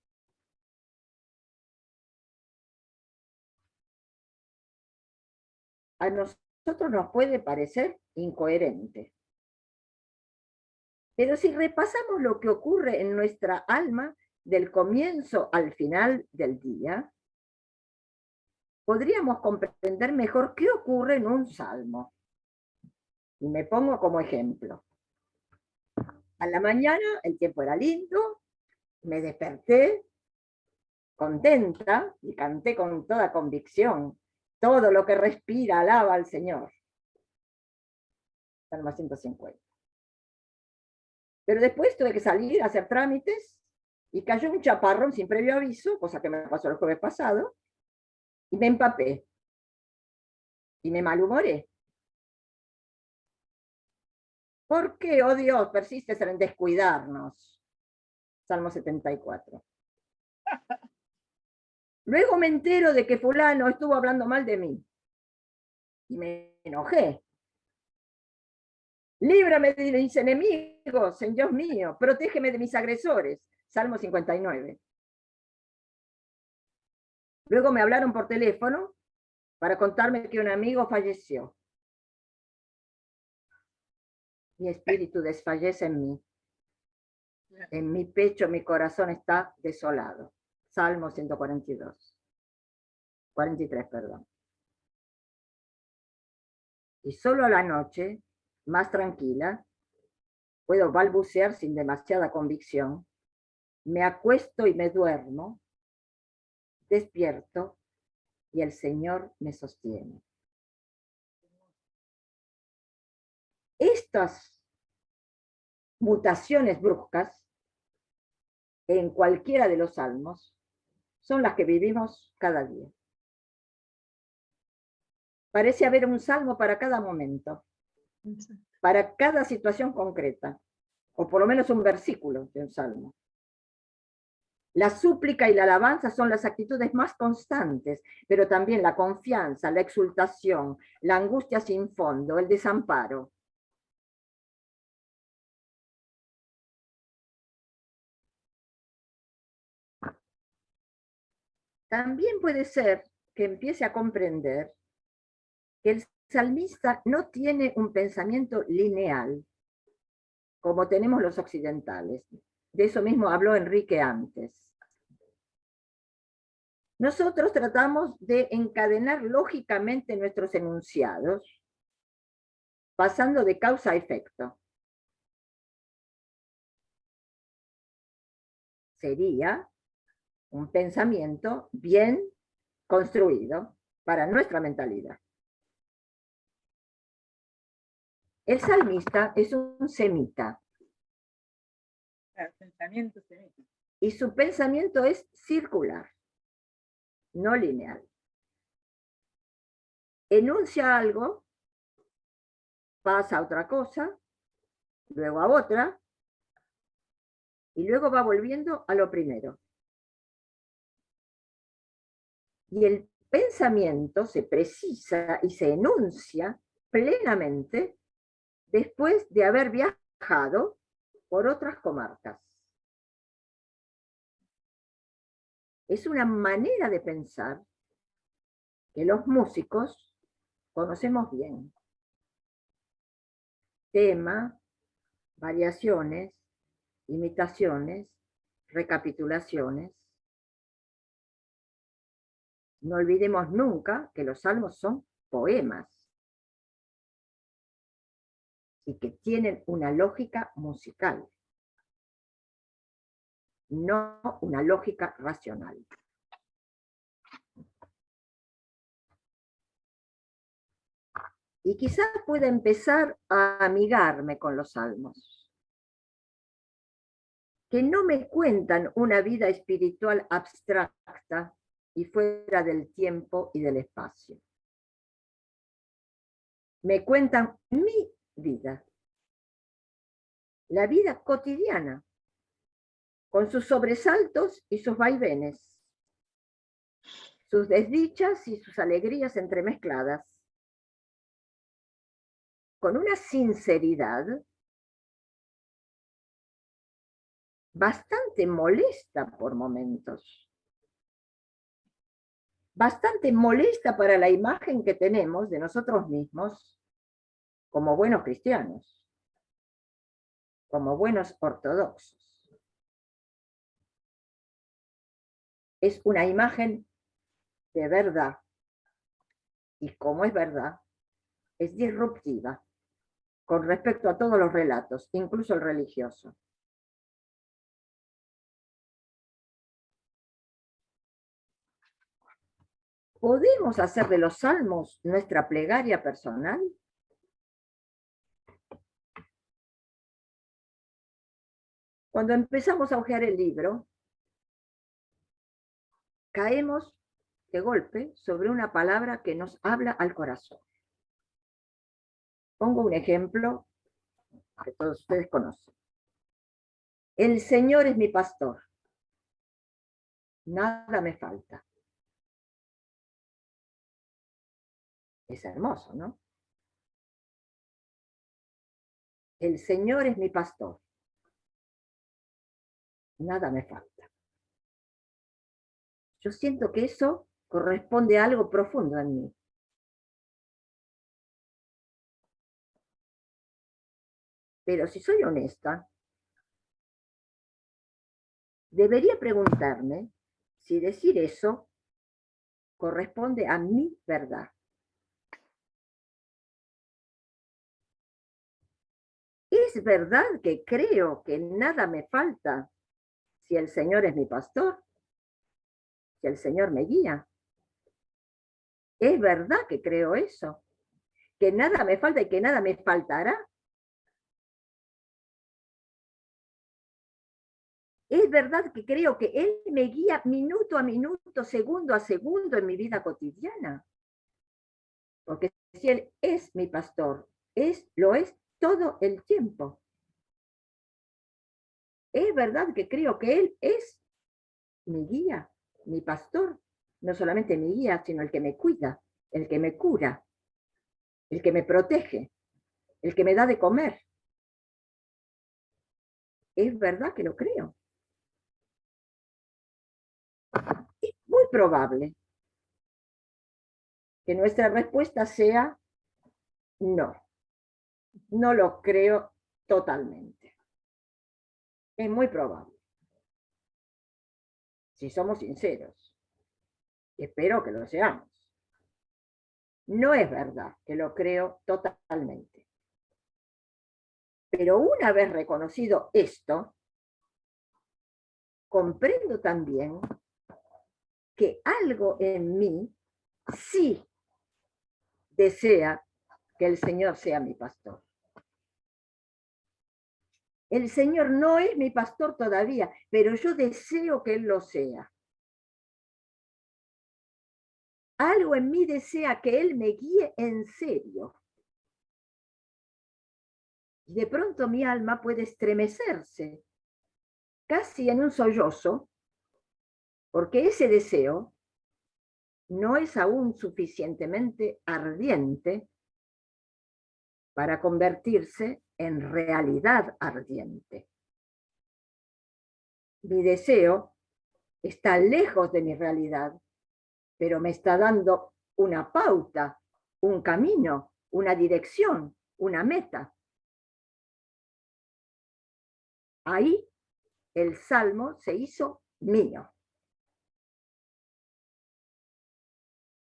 [SPEAKER 1] A nosotros nos puede parecer incoherente. Pero si repasamos lo que ocurre en nuestra alma del comienzo al final del día, podríamos comprender mejor qué ocurre en un salmo. Y me pongo como ejemplo. A la mañana el tiempo era lindo, me desperté contenta y canté con toda convicción. Todo lo que respira alaba al Señor. Salmo 150. Pero después tuve que salir a hacer trámites y cayó un chaparrón sin previo aviso, cosa que me pasó el jueves pasado, y me empapé. Y me malhumoré. ¿Por qué, oh Dios, persistes en descuidarnos? Salmo 74. Luego me entero de que fulano estuvo hablando mal de mí. Y me enojé. Líbrame de mis enemigos, Dios mío, protégeme de mis agresores. Salmo 59. Luego me hablaron por teléfono para contarme que un amigo falleció. Mi espíritu desfallece en mí. En mi pecho, mi corazón está desolado. Salmo 142. 43, perdón. Y solo a la noche, más tranquila, puedo balbucear sin demasiada convicción. Me acuesto y me duermo, despierto y el Señor me sostiene. Estas mutaciones bruscas en cualquiera de los salmos son las que vivimos cada día. Parece haber un salmo para cada momento, para cada situación concreta. o por lo menos un versículo de un salmo. La súplica y la alabanza son las actitudes más constantes, pero también la confianza, la exultación, la angustia sin fondo, el desamparo. También puede ser que empiece a comprender que el salmista no tiene un pensamiento lineal, como tenemos los occidentales. De eso mismo habló Enrique antes. Nosotros tratamos de encadenar lógicamente nuestros enunciados, pasando de causa a efecto. Sería un pensamiento bien construido para nuestra mentalidad. El salmista es un semita.
[SPEAKER 3] El pensamiento semita.
[SPEAKER 1] Y su pensamiento es circular, no lineal. Enuncia algo, pasa a otra cosa, luego a otra, y luego va volviendo a lo primero. Y el pensamiento se precisa y se enuncia plenamente después de haber viajado por otras comarcas. Es una manera de pensar que los músicos conocemos bien. Tema, variaciones, imitaciones, recapitulaciones. No olvidemos nunca que los salmos son poemas y que tienen una lógica musical, no una lógica racional. Y quizás pueda empezar a amigarme con los salmos, que no me cuentan una vida espiritual abstracta y fuera del tiempo y del espacio. Me cuentan mi vida, la vida cotidiana, con sus sobresaltos y sus vaivenes, sus desdichas y sus alegrías entremezcladas, con una sinceridad bastante molesta por momentos, bastante molesta para la imagen que tenemos de nosotros mismos como buenos cristianos, como buenos ortodoxos. Es una imagen de verdad, y como es verdad, es disruptiva con respecto a todos los relatos, incluso el religioso. ¿Podemos hacer de los salmos nuestra plegaria personal? Cuando empezamos a hojear el libro, caemos de golpe sobre una palabra que nos habla al corazón. Pongo un ejemplo que todos ustedes conocen. El Señor es mi pastor. Nada me falta. Es hermoso, ¿no? El Señor es mi pastor. Nada me falta. Yo siento que eso corresponde a algo profundo en mí. Pero si soy honesta, debería preguntarme si decir eso corresponde a mi verdad. ¿Es verdad que creo que nada me falta si el Señor es mi pastor? Si el Señor me guía. ¿Es verdad que creo eso? ¿Que nada me falta y que nada me faltará? ¿Es verdad que creo que Él me guía minuto a minuto, segundo a segundo en mi vida cotidiana? Porque si Él es mi pastor, lo es todo el tiempo. es verdad que creo que Él es mi guía, mi pastor, no solamente mi guía, sino el que me cuida, el que me cura, el que me protege, el que me da de comer. Es verdad que lo creo. Es muy probable que nuestra respuesta sea no. No lo creo totalmente. Es muy probable. Si somos sinceros. Espero que lo seamos. No es verdad que lo creo totalmente. Pero una vez reconocido esto, comprendo también que algo en mí sí desea que el Señor sea mi pastor. El Señor no es mi pastor todavía, pero yo deseo que Él lo sea. Algo en mí desea que Él me guíe en serio. Y de pronto mi alma puede estremecerse, casi en un sollozo, porque ese deseo no es aún suficientemente ardiente para convertirse en realidad ardiente. Mi deseo está lejos de mi realidad, pero me está dando una pauta, un camino, una dirección, una meta. Ahí el salmo se hizo mío.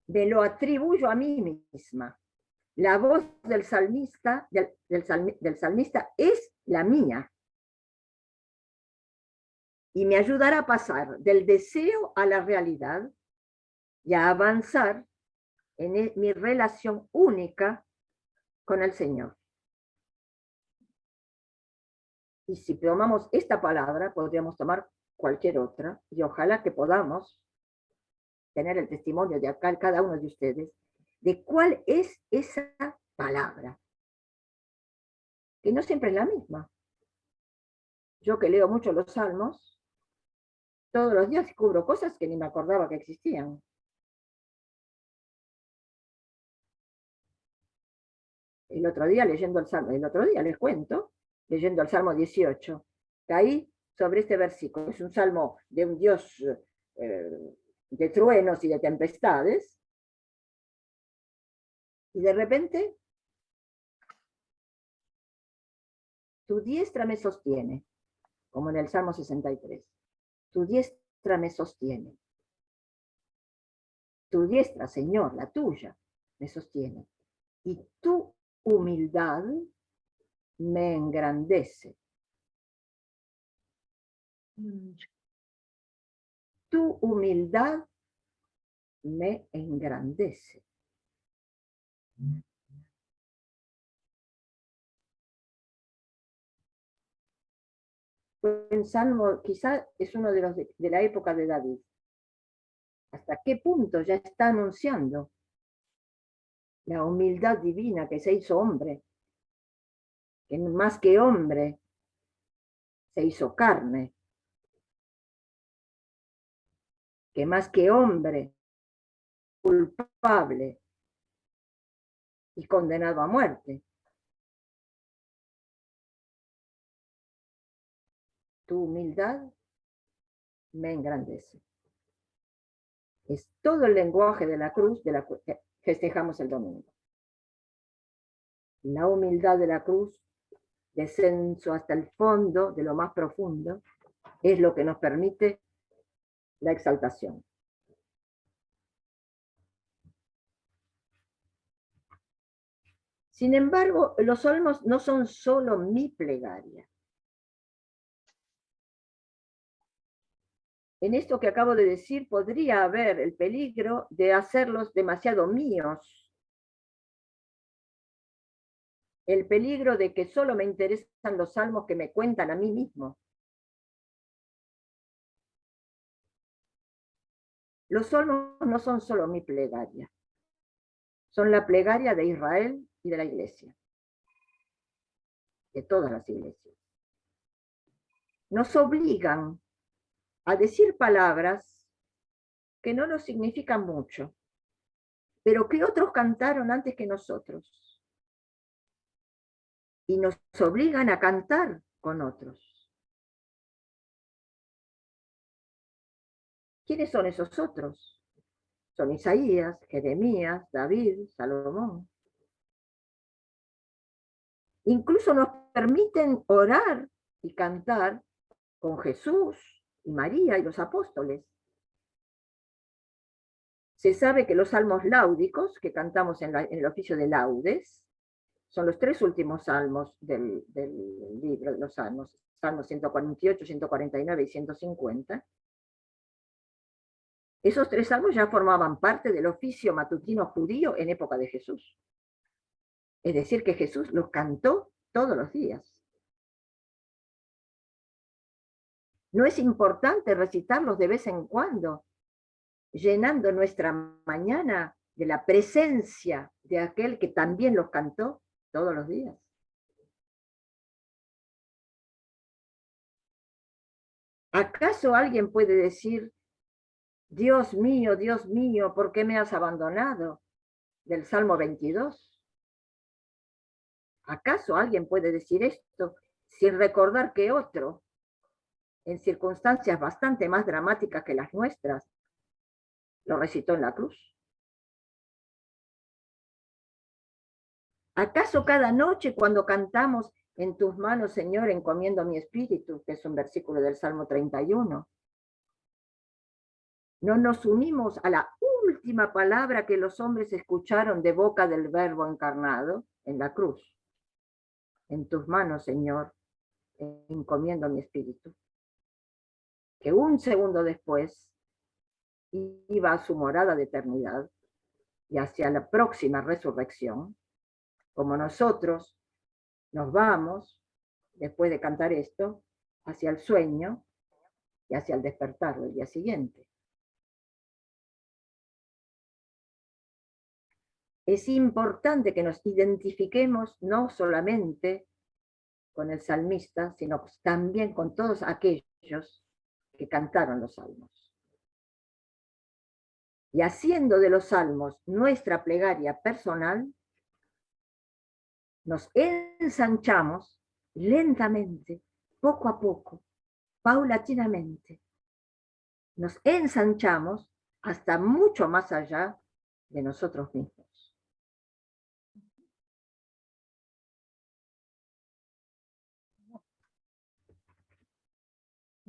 [SPEAKER 1] Me lo atribuyo a mí misma. La voz del salmista, del salmista es la mía. Y me ayudará a pasar del deseo a la realidad y a avanzar en mi relación única con el Señor. Y si tomamos esta palabra, podríamos tomar cualquier otra, y ojalá que podamos tener el testimonio de acá, cada uno de ustedes, de cuál es esa palabra, que no siempre es la misma. Yo que leo mucho los salmos, todos los días descubro cosas que ni me acordaba que existían. El otro día leyendo el Salmo, el otro día les cuento, leyendo el Salmo 18, caí sobre este versículo. Es un salmo de un Dios de truenos y de tempestades, y de repente, tu diestra me sostiene, como en el Salmo 63. Tu diestra me sostiene. Tu diestra, Señor, la tuya, me sostiene. Y tu humildad me engrandece. Tu humildad me engrandece. Un salmo quizá es uno de los de la época de David. ¿Hasta qué punto ya está anunciando la humildad divina que se hizo hombre? Que más que hombre se hizo carne. Que más que hombre, culpable y condenado a muerte. Tu humildad me engrandece. Es todo el lenguaje de la cruz que festejamos el domingo. La humildad de la cruz, descenso hasta el fondo, de lo más profundo, es lo que nos permite la exaltación. Sin embargo, los salmos no son solo mi plegaria. En esto que acabo de decir podría haber el peligro de hacerlos demasiado míos. El peligro de que solo me interesan los salmos que me cuentan a mí mismo. Los salmos no son solo mi plegaria. Son la plegaria de Israel y de la iglesia. De todas las iglesias. nos obligan a decir palabras que no nos significan mucho, pero que otros cantaron antes que nosotros. Y nos obligan a cantar con otros. ¿Quiénes son esos otros? Son Isaías, Jeremías, David, Salomón. Incluso nos permiten orar y cantar con Jesús y María y los apóstoles. Se sabe que los salmos láudicos, que cantamos en el oficio de laudes, son los 3 últimos salmos del libro de los salmos, salmos 148, 149 y 150. Esos 3 salmos ya formaban parte del oficio matutino judío en época de Jesús. Es decir, que Jesús los cantó todos los días. ¿No es importante recitarlos de vez en cuando, llenando nuestra mañana de la presencia de aquel que también los cantó todos los días? ¿Acaso alguien puede decir, Dios mío, ¿por qué me has abandonado? Del Salmo 22. ¿Acaso alguien puede decir esto sin recordar que otro, en circunstancias bastante más dramáticas que las nuestras, lo recitó en la cruz? ¿Acaso cada noche cuando cantamos en tus manos, Señor, encomiendo mi espíritu, que es un versículo del Salmo 31, no nos unimos a la última palabra que los hombres escucharon de boca del Verbo encarnado en la cruz? En tus manos, Señor, encomiendo mi espíritu. Que un segundo después iba a su morada de eternidad y hacia la próxima resurrección, como nosotros nos vamos, después de cantar esto, hacia el sueño y hacia el despertar del día siguiente. Es importante que nos identifiquemos no solamente con el salmista, sino también con todos aquellos que cantaron los salmos. Y haciendo de los salmos nuestra plegaria personal, nos ensanchamos lentamente, poco a poco, paulatinamente. Nos ensanchamos hasta mucho más allá de nosotros mismos.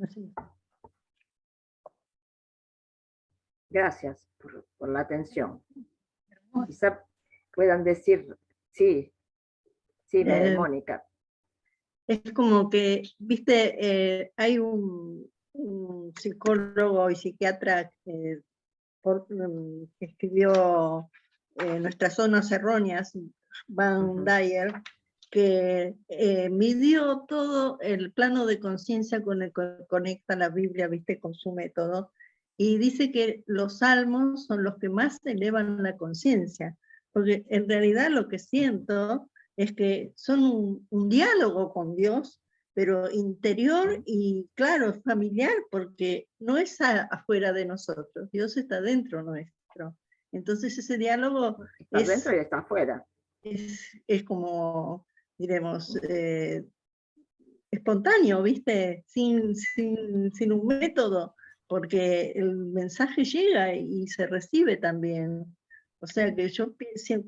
[SPEAKER 4] Así.
[SPEAKER 1] Gracias por la atención. Quizá puedan decir, sí, Mónica.
[SPEAKER 4] Es como que, viste, hay un psicólogo y psiquiatra que escribió Nuestras zonas erróneas, Van Dyer, que midió todo el plano de conciencia con el que conecta la Biblia, viste, con su método, y dice que los salmos son los que más elevan la conciencia, porque en realidad lo que siento es que son un diálogo con Dios, pero interior y claro, familiar, porque no es afuera de nosotros, Dios está dentro nuestro. Entonces ese diálogo
[SPEAKER 1] está dentro y está afuera.
[SPEAKER 4] Es como, diremos, espontáneo, ¿viste? Sin un método, porque el mensaje llega y se recibe también. O sea que yo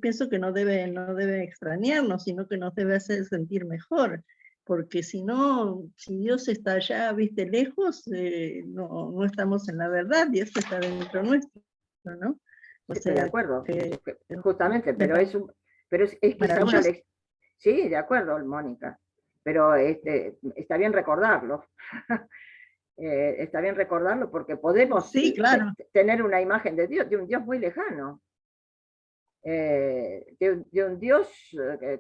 [SPEAKER 4] pienso que no debe extrañarnos, sino que nos debe hacer sentir mejor, porque si no, si Dios está allá, ¿viste? Lejos, no estamos en la verdad, Dios está dentro nuestro, ¿no? O sea,
[SPEAKER 1] estoy de acuerdo, justamente, pero es quizá una lección. Sí, de acuerdo, Mónica, pero está bien recordarlo. Está bien recordarlo porque podemos tener una imagen de Dios, de un Dios muy lejano, de un Dios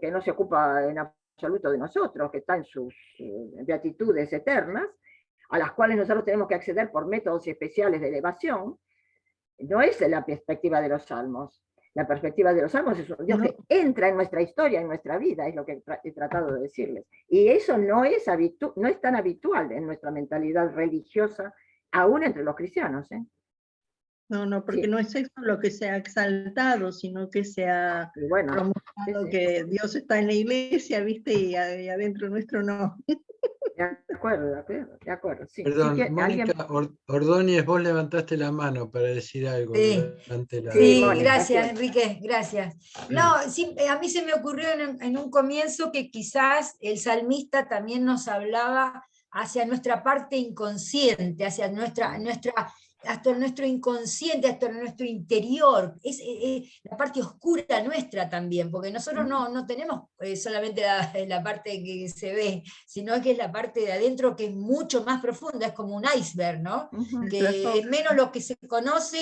[SPEAKER 1] que no se ocupa en absoluto de nosotros, que está en sus beatitudes eternas, a las cuales nosotros tenemos que acceder por métodos especiales de elevación. No es la perspectiva de los salmos. La perspectiva de los salmos es un Dios que entra en nuestra historia, en nuestra vida, es lo que he tratado de decirles. Y eso no es tan habitual en nuestra mentalidad religiosa, aún entre los cristianos.
[SPEAKER 4] No, porque no es eso lo que se ha exaltado, sino que se ha promocionado que Dios está en la iglesia, ¿viste? Y adentro nuestro no.
[SPEAKER 1] De acuerdo, sí.
[SPEAKER 2] Perdón,
[SPEAKER 1] Sí,
[SPEAKER 2] Mónica Ordóñez, vos levantaste la mano para decir algo.
[SPEAKER 5] Sí, gracias, Enrique, gracias. No, sí, a mí se me ocurrió en un comienzo que quizás el salmista también nos hablaba hacia nuestra parte inconsciente, hacia hasta nuestro inconsciente, hasta nuestro interior, es la parte oscura nuestra también, porque nosotros no tenemos solamente la parte que se ve, sino que es la parte de adentro que es mucho más profunda, es como un iceberg, ¿no? Que es menos lo que se conoce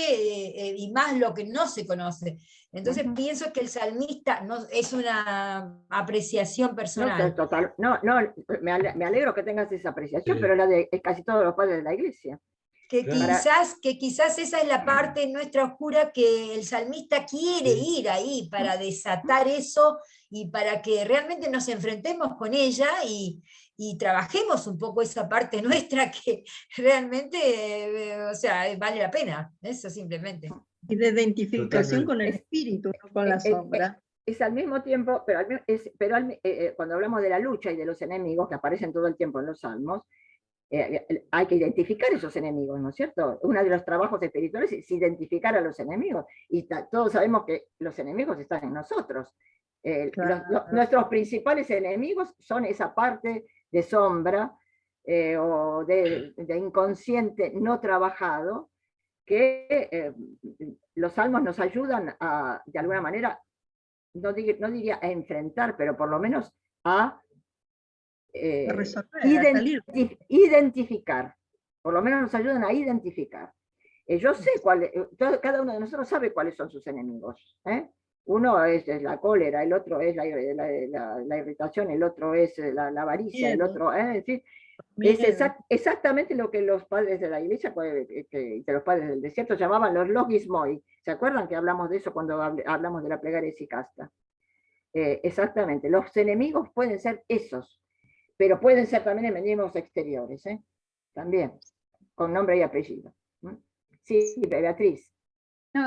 [SPEAKER 5] y más lo que no se conoce. Entonces pienso que el salmista es una apreciación personal.
[SPEAKER 1] Me alegro que tengas esa apreciación, pero la de casi todos los padres de la iglesia.
[SPEAKER 5] Que quizás esa es la parte nuestra oscura que el salmista quiere ir ahí para desatar eso y para que realmente nos enfrentemos con ella y trabajemos un poco esa parte nuestra que realmente vale la pena, eso simplemente.
[SPEAKER 4] Y de identificación con el espíritu, no con la sombra.
[SPEAKER 1] Es al mismo tiempo, cuando hablamos de la lucha y de los enemigos que aparecen todo el tiempo en los salmos, hay que identificar esos enemigos, ¿no es cierto? Uno de los trabajos espirituales es identificar a los enemigos, y todos sabemos que los enemigos están en nosotros. Nuestros principales enemigos son esa parte de sombra o de inconsciente no trabajado, que los salmos nos ayudan de alguna manera, no diría a enfrentar, pero por lo menos a identificar, por lo menos nos ayudan a identificar. Yo sé cada uno de nosotros sabe cuáles son sus enemigos. Uno es la cólera, el otro es la irritación, el otro es la avaricia, el otro es decir, es exactamente lo que los padres de la iglesia, de los padres del desierto, llamaban los logismoi. ¿Se acuerdan que hablamos de eso cuando hablamos de la plegaria sicasta? Exactamente, los enemigos pueden ser esos, pero pueden ser también enemigos exteriores, también, con nombre y apellido. Sí, Beatriz.
[SPEAKER 3] No,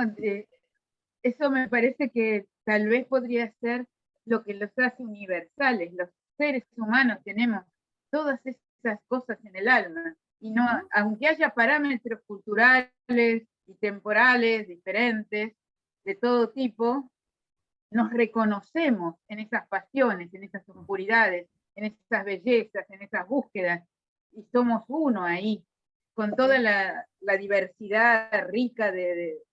[SPEAKER 3] eso me parece que tal vez podría ser lo que los hace universales. Los seres humanos tenemos todas esas cosas en el alma, y no, aunque haya parámetros culturales y temporales diferentes, de todo tipo, nos reconocemos en esas pasiones, en esas oscuridades, en esas bellezas, en esas búsquedas, y somos uno ahí, con toda la diversidad rica de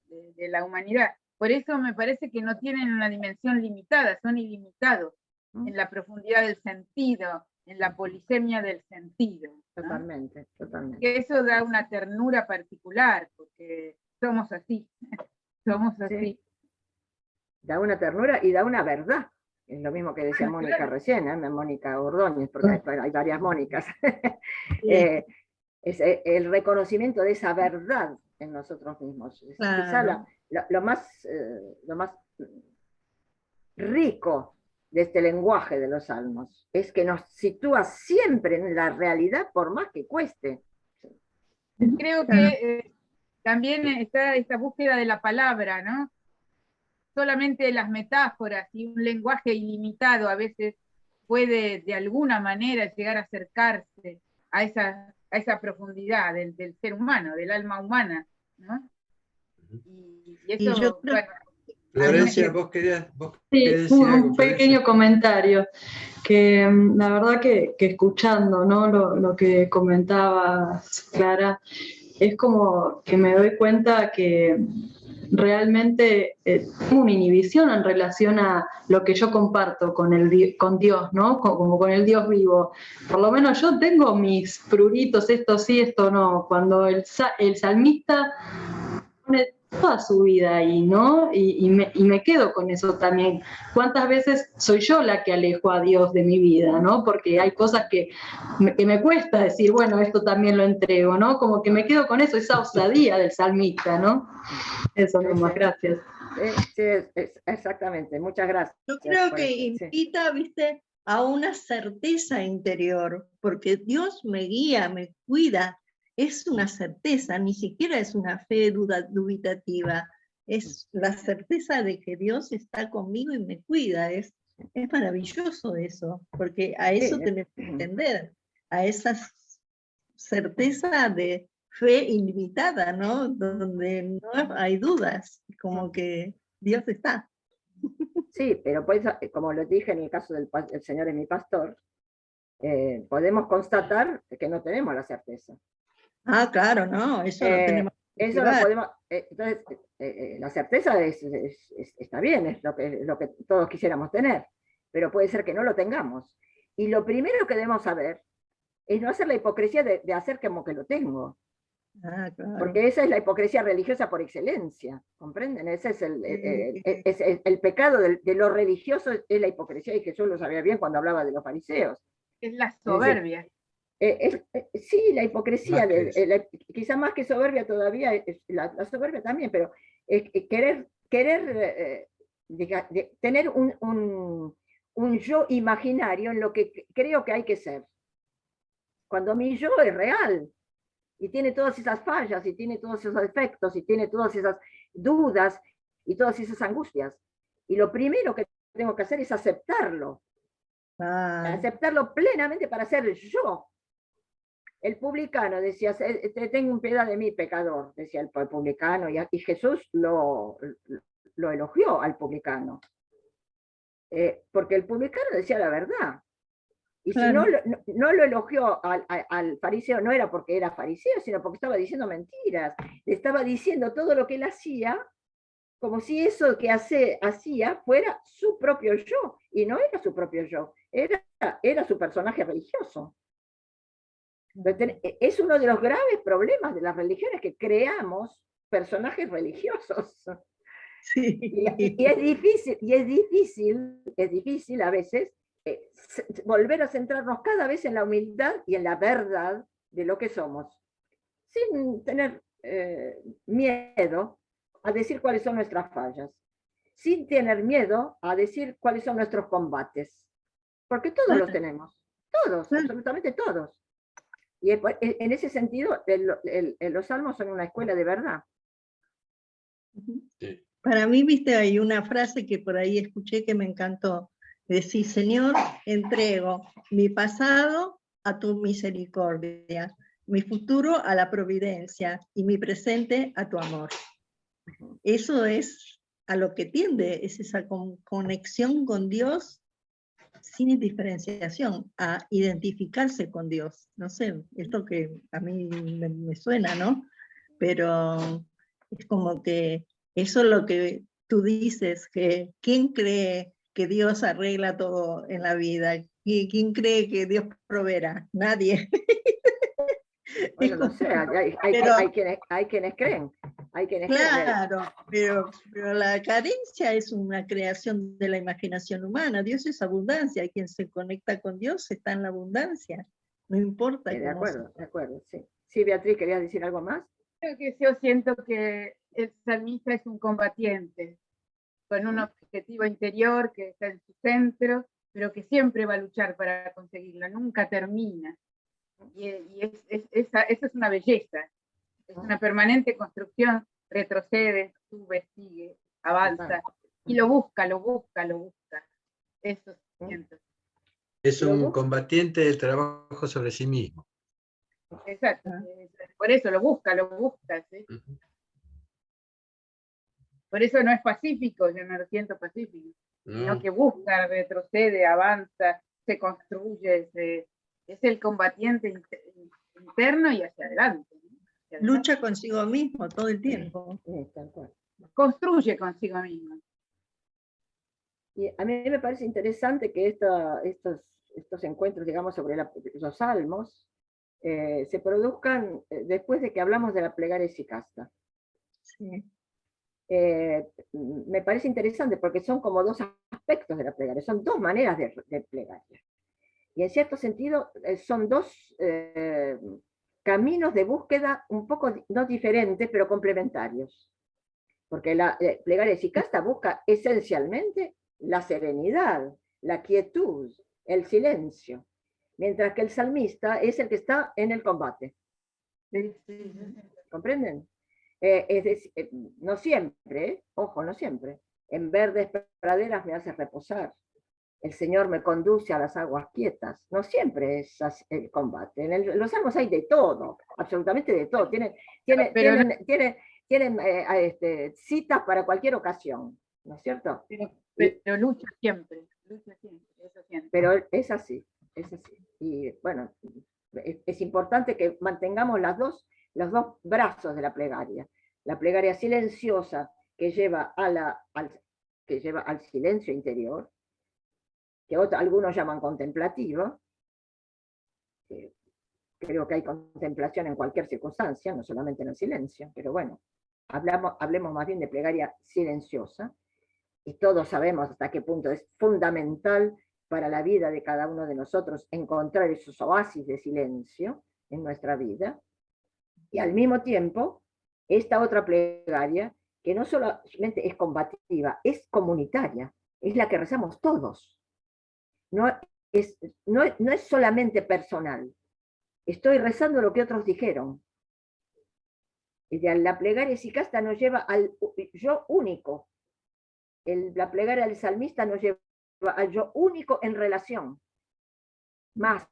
[SPEAKER 3] la humanidad. Por eso me parece que no tienen una dimensión limitada, son ilimitados en la profundidad del sentido, en la polisemia del sentido, ¿no?
[SPEAKER 1] Totalmente.
[SPEAKER 3] Que eso da una ternura particular, porque somos así, somos así.
[SPEAKER 1] Sí. Da una ternura y da una verdad. Es lo mismo que decía Mónica recién, Mónica Ordóñez, porque hay varias Mónicas. Es el reconocimiento de esa verdad en nosotros mismos. Quizá lo más rico de este lenguaje de los salmos es que nos sitúa siempre en la realidad, por más que cueste.
[SPEAKER 3] Creo que también está esta búsqueda de la palabra, ¿no? Solamente las metáforas y un lenguaje ilimitado a veces puede de alguna manera llegar a acercarse a esa profundidad del ser humano, del alma humana, ¿no? Y eso,
[SPEAKER 4] yo creo,
[SPEAKER 3] bueno,
[SPEAKER 2] Florencia, vos querías
[SPEAKER 6] decir un pequeño comentario, que la verdad que escuchando, ¿no? lo que comentabas, Clara, es como que me doy cuenta que realmente tengo una inhibición en relación a lo que yo comparto con Dios, ¿no? Como con el Dios vivo. Por lo menos yo tengo mis pruritos, esto sí, esto no. Cuando el salmista pone toda su vida ahí, ¿no? Y me quedo con eso también. ¿Cuántas veces soy yo la que alejo a Dios de mi vida, ¿no? Porque hay cosas que me cuesta decir, bueno, esto también lo entrego, ¿no? Como que me quedo con eso, esa osadía del salmista, ¿no? Eso nomás, gracias.
[SPEAKER 1] Sí, exactamente, muchas gracias.
[SPEAKER 4] Yo creo
[SPEAKER 1] por
[SPEAKER 4] que
[SPEAKER 1] eso,
[SPEAKER 4] invita, viste, a una certeza interior, porque Dios me guía, me cuida. Es una certeza, ni siquiera es una fe dubitativa. Es la certeza de que Dios está conmigo y me cuida. Es maravilloso eso, porque a eso tenemos que entender, a esa certeza de fe ilimitada, ¿no? Donde no hay dudas, como que Dios está.
[SPEAKER 1] Sí, pero pues, como lo dije en el caso del Señor es mi pastor, podemos constatar que no tenemos la certeza.
[SPEAKER 4] Ah, claro, no, eso lo tenemos que
[SPEAKER 1] Eso lo
[SPEAKER 4] cultivar.
[SPEAKER 1] podemos, entonces, la certeza está bien, es lo que todos quisiéramos tener, pero puede ser que no lo tengamos. Y lo primero que debemos saber es no hacer la hipocresía de hacer como que lo tengo.
[SPEAKER 4] Ah, claro.
[SPEAKER 1] Porque esa es la hipocresía religiosa por excelencia, ¿comprenden? Ese es el pecado de lo religioso, es la hipocresía, y Jesús lo sabía bien cuando hablaba de los fariseos.
[SPEAKER 3] Es la soberbia.
[SPEAKER 1] Sí, la hipocresía, quizá más que soberbia todavía, la soberbia también, pero querer tener un yo imaginario en lo que creo que hay que ser, cuando mi yo es real, y tiene todas esas fallas, y tiene todos esos defectos, y tiene todas esas dudas, y todas esas angustias. Y lo primero que tengo que hacer es aceptarlo. Aceptarlo plenamente para ser yo. El publicano decía, tengo piedad de mí, pecador, decía el publicano, y Jesús lo elogió al publicano. Porque el publicano decía la verdad. Y si no lo elogió al fariseo, no era porque era fariseo, sino porque estaba diciendo mentiras. Le estaba diciendo todo lo que él hacía, como si eso que hacía fuera su propio yo. Y no era su propio yo, era su personaje religioso. Es uno de los graves problemas de las religiones, que creamos personajes religiosos.
[SPEAKER 4] Sí.
[SPEAKER 1] Y es difícil a veces volver a centrarnos cada vez en la humildad y en la verdad de lo que somos, sin tener miedo a decir cuáles son nuestras fallas, sin tener miedo a decir cuáles son nuestros combates, porque todos los tenemos, todos, absolutamente todos. Y en ese sentido, los salmos son una escuela de verdad.
[SPEAKER 4] Sí. Para mí, viste, hay una frase que por ahí escuché que me encantó. Decir, Señor, entrego mi pasado a tu misericordia, mi futuro a la providencia y mi presente a tu amor. Eso es a lo que tiende, es esa conexión con Dios sin diferenciación, a identificarse con Dios. No sé, esto que a mí me suena, ¿no? Pero es como que eso es lo que tú dices, que ¿quién cree que Dios arregla todo en la vida? ¿Quién cree que Dios proveerá? Nadie.
[SPEAKER 1] Bueno, no sé, hay quienes creen.
[SPEAKER 4] Claro, pero la carencia es una creación de la imaginación humana. Dios es abundancia, y quien se conecta con Dios está en la abundancia. No importa.
[SPEAKER 1] De acuerdo, sí. Sí, Beatriz, ¿querías decir algo más?
[SPEAKER 3] Creo que yo siento que el salmista es un combatiente, con un objetivo interior que está en su centro, pero que siempre va a luchar para conseguirlo, nunca termina. Y esa es una belleza, es una permanente construcción, retrocede, sube, sigue, avanza, y lo busca. Eso siento.
[SPEAKER 2] Es un combatiente del trabajo sobre sí mismo.
[SPEAKER 3] Exacto, por eso lo busca, ¿sí? Por eso no es pacífico, yo no lo siento pacífico, sino que busca, retrocede, avanza, se construye, es el combatiente interno y hacia adelante.
[SPEAKER 4] Lucha consigo mismo todo el tiempo.
[SPEAKER 3] Construye consigo mismo.
[SPEAKER 1] Y a mí me parece interesante que estos encuentros, digamos, sobre los salmos, se produzcan después de que hablamos de la plegaria sicasta.
[SPEAKER 4] Sí.
[SPEAKER 1] Me parece interesante porque son como dos aspectos de la plegaria, son dos maneras de plegaria. Y en cierto sentido son dos caminos de búsqueda un poco no diferentes, pero complementarios. porque la plegaria sicasta busca esencialmente la serenidad, la quietud, el silencio, mientras que el salmista es el que está en el combate. ¿Comprenden? Es decir, no siempre, ojo, no siempre. En verdes praderas me hace reposar. El Señor me conduce a las aguas quietas. No siempre es el combate. En los salmos hay de todo, absolutamente de todo. Tienen citas para cualquier ocasión, ¿no es cierto?
[SPEAKER 3] Pero lucha siempre, eso siempre.
[SPEAKER 1] Pero es así, es así. Y bueno, es importante que mantengamos los dos brazos de la plegaria. La plegaria silenciosa que lleva al silencio interior, que algunos llaman contemplativa. Creo que hay contemplación en cualquier circunstancia, no solamente en el silencio, pero bueno, hablemos más bien de plegaria silenciosa, y todos sabemos hasta qué punto es fundamental para la vida de cada uno de nosotros encontrar esos oasis de silencio en nuestra vida, y al mismo tiempo, esta otra plegaria, que no solamente es combativa, es comunitaria, es la que rezamos todos. No es solamente personal. Estoy rezando lo que otros dijeron. La plegaria sicasta nos lleva al yo único. La plegaria del salmista nos lleva al yo único en relación, más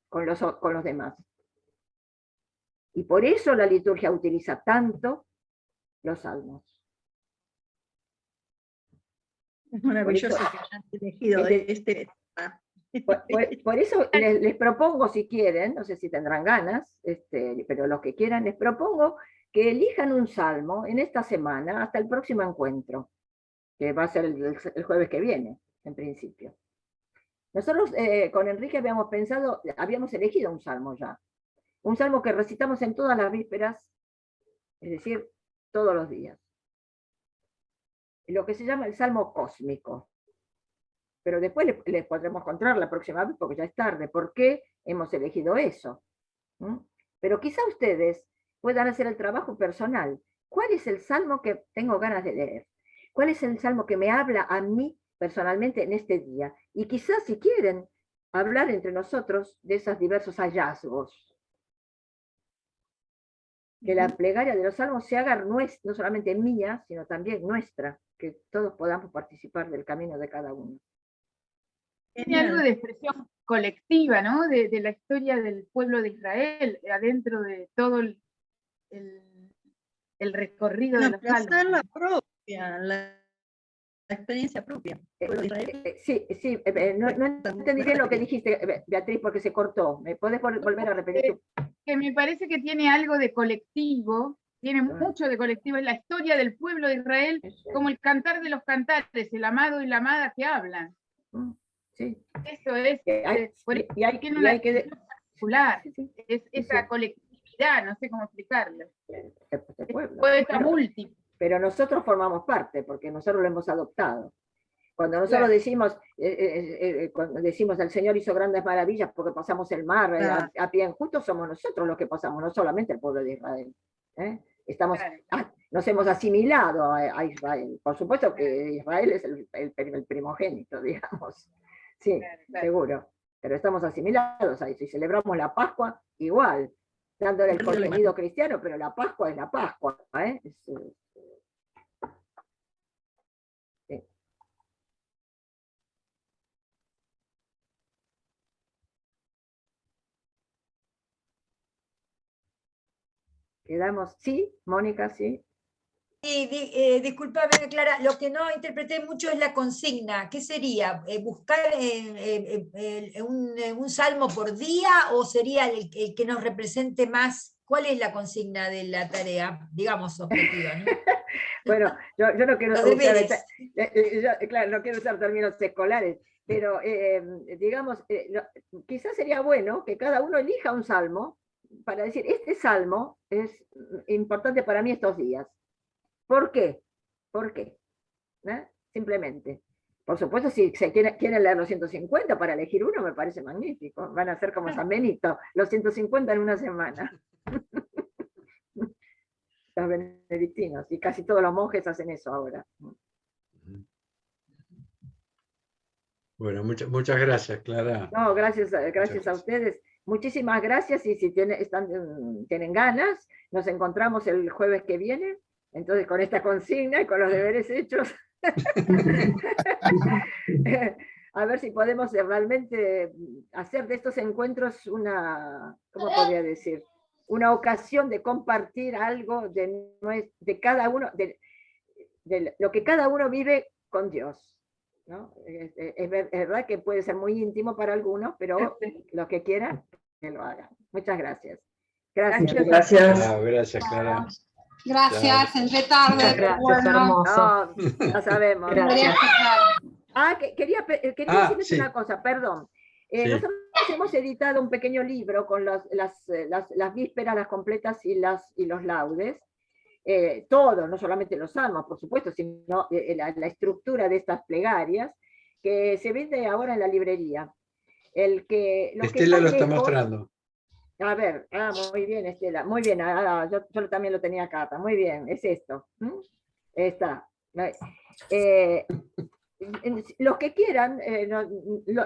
[SPEAKER 1] con los demás. Y por eso la liturgia utiliza tanto los salmos.
[SPEAKER 4] Es maravilloso que hayan elegido este tema.
[SPEAKER 1] Por eso les propongo, si quieren, no sé si tendrán ganas, pero los que quieran, les propongo que elijan un salmo en esta semana hasta el próximo encuentro, que va a ser el jueves que viene, en principio. Nosotros con Enrique habíamos elegido un salmo ya, un salmo que recitamos en todas las vísperas, es decir, todos los días. Lo que se llama el salmo cósmico. Pero después les podremos contar la próxima vez, porque ya es tarde, por qué hemos elegido eso. Pero quizá ustedes puedan hacer el trabajo personal. ¿Cuál es el salmo que tengo ganas de leer? ¿Cuál es el salmo que me habla a mí personalmente en este día? Y quizás, si quieren, hablar entre nosotros de esos diversos hallazgos. Que la plegaria de los salmos se haga no solamente mía, sino también nuestra, que todos podamos participar del camino de cada uno.
[SPEAKER 3] Tiene algo de expresión colectiva, ¿no? De la historia del pueblo de Israel, adentro de todo el recorrido de los salmos.
[SPEAKER 4] La propia, la experiencia propia.
[SPEAKER 1] Sí, no entendí bien lo que dijiste, Beatriz, porque se cortó. ¿Me podés volver a repetir?
[SPEAKER 3] Que me parece que tiene algo de colectivo, tiene mucho de colectivo, es la historia del pueblo de Israel, como el cantar de los cantares, el amado y la amada que hablan.
[SPEAKER 1] Sí.
[SPEAKER 3] Eso es, tiene una particular, es esa colectividad, no sé cómo explicarlo. Poeta múltiple.
[SPEAKER 1] Pero nosotros formamos parte, porque nosotros lo hemos adoptado. Cuando nosotros decimos el Señor hizo grandes maravillas porque pasamos el mar a pie enjuto, somos nosotros los que pasamos, no solamente el pueblo de Israel. Nos hemos asimilado a Israel. Por supuesto que Israel es el primogénito, digamos. Sí, seguro. Pero estamos asimilados a eso y celebramos la Pascua igual, dándole el contenido cristiano, pero la Pascua es la Pascua. Quedamos, sí, Mónica, sí.
[SPEAKER 5] Sí, discúlpame, Clara, lo que no interpreté mucho es la consigna. ¿Qué sería? ¿Buscar un salmo por día o sería el que nos represente más? ¿Cuál es la consigna de la tarea, digamos, objetiva, ¿no?
[SPEAKER 1] Bueno, yo no quiero no quiero usar términos escolares, pero digamos, quizás sería bueno que cada uno elija un salmo para decir, este salmo es importante para mí estos días. ¿Por qué? ¿Por qué? Simplemente. Por supuesto, si se quieren leer los 150 para elegir uno, me parece magnífico. Van a ser como San Benito, los 150 en una semana. los benedictinos, y casi todos los monjes hacen eso ahora.
[SPEAKER 2] Bueno, muchas gracias, Clara.
[SPEAKER 1] No, gracias a ustedes. Muchísimas gracias, y si tienen ganas, nos encontramos el jueves que viene, entonces con esta consigna y con los deberes hechos. A ver si podemos realmente hacer de estos encuentros una, ¿cómo podría decir? Una ocasión de compartir algo de cada uno, de lo que cada uno vive con Dios, ¿no? Es verdad que puede ser muy íntimo para algunos, pero los que quieran, que lo hagan. Muchas gracias. Gracias.
[SPEAKER 2] Gracias, Clara.
[SPEAKER 7] Gracias, entre tarde.
[SPEAKER 6] Gracias, hermoso.
[SPEAKER 1] No, ya sabemos.
[SPEAKER 6] Gracias.
[SPEAKER 1] Quería decirles una cosa, perdón.
[SPEAKER 2] Sí.
[SPEAKER 1] Nosotros hemos editado un pequeño libro con las vísperas, las completas y los laudes. Todo, no solamente los salmos, por supuesto, sino la estructura de estas plegarias, que se vende ahora en la librería.
[SPEAKER 2] Estela lo está mostrando.
[SPEAKER 1] A ver, muy bien, Estela, muy bien, yo también lo tenía acá, muy bien, es esto. Está. Los que quieran,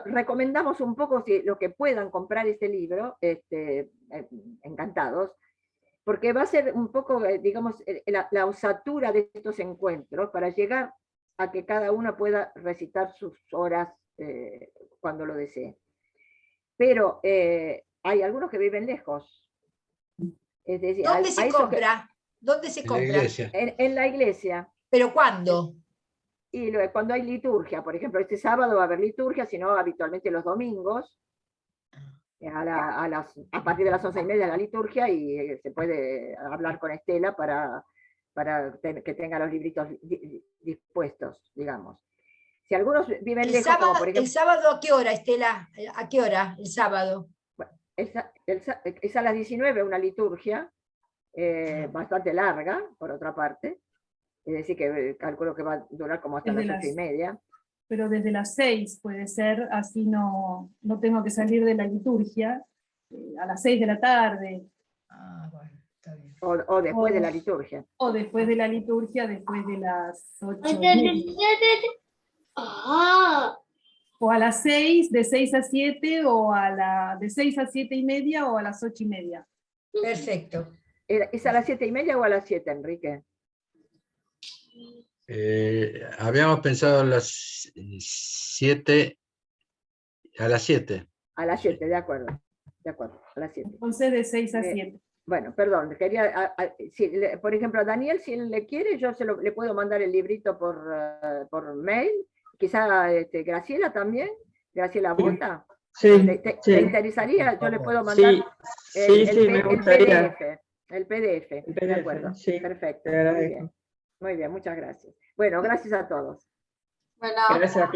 [SPEAKER 1] recomendamos un poco, si los que puedan comprar este libro, encantados, porque va a ser un poco, digamos, la osatura de estos encuentros para llegar a que cada uno pueda recitar sus horas cuando lo desee. Pero hay algunos que viven lejos. Es decir,
[SPEAKER 5] ¿dónde se compra? ¿Dónde se compra?
[SPEAKER 1] En la iglesia.
[SPEAKER 5] ¿Pero cuándo?
[SPEAKER 1] Y cuando hay liturgia, por ejemplo, este sábado va a haber liturgia, sino habitualmente los domingos, a partir de las 11:30 de la liturgia, y se puede hablar con Estela para que tenga los libritos dispuestos, digamos. Si algunos viven lejos, como por ejemplo...
[SPEAKER 5] ¿El sábado a qué hora, Estela? ¿A qué hora el sábado?
[SPEAKER 1] Bueno, es a las 19 una liturgia, bastante larga, por otra parte. Es decir, que calculo que va a durar como hasta las 8:30.
[SPEAKER 7] Pero desde las 6 puede ser, así no tengo que salir de la liturgia, a las 6 de la tarde.
[SPEAKER 5] Bueno, está bien.
[SPEAKER 1] O después de la liturgia.
[SPEAKER 7] O después de la liturgia, después de las 8. O a las 6, de 6 a 7, o de 6 a 7:30, o a las 8:30.
[SPEAKER 5] Perfecto.
[SPEAKER 1] ¿Es a las 7:30 o a las 7, Enrique?
[SPEAKER 2] Habíamos pensado a las 7. A las 7.
[SPEAKER 1] A las 7, de acuerdo, a las 7.
[SPEAKER 7] Entonces de 6 a 7.
[SPEAKER 1] Bueno, perdón, quería, por ejemplo, a Daniel, si él le quiere, yo le puedo mandar el librito por mail. Quizá Graciela también, Graciela Bota.
[SPEAKER 6] Sí,
[SPEAKER 1] ¿Te interesaría? Yo le puedo mandar
[SPEAKER 6] me gustaría.
[SPEAKER 1] el PDF. De acuerdo,
[SPEAKER 6] sí,
[SPEAKER 1] perfecto.
[SPEAKER 6] te agradezco.
[SPEAKER 1] Muy bien, muchas gracias. Bueno, gracias a todos.
[SPEAKER 7] Bueno,
[SPEAKER 6] Gracias.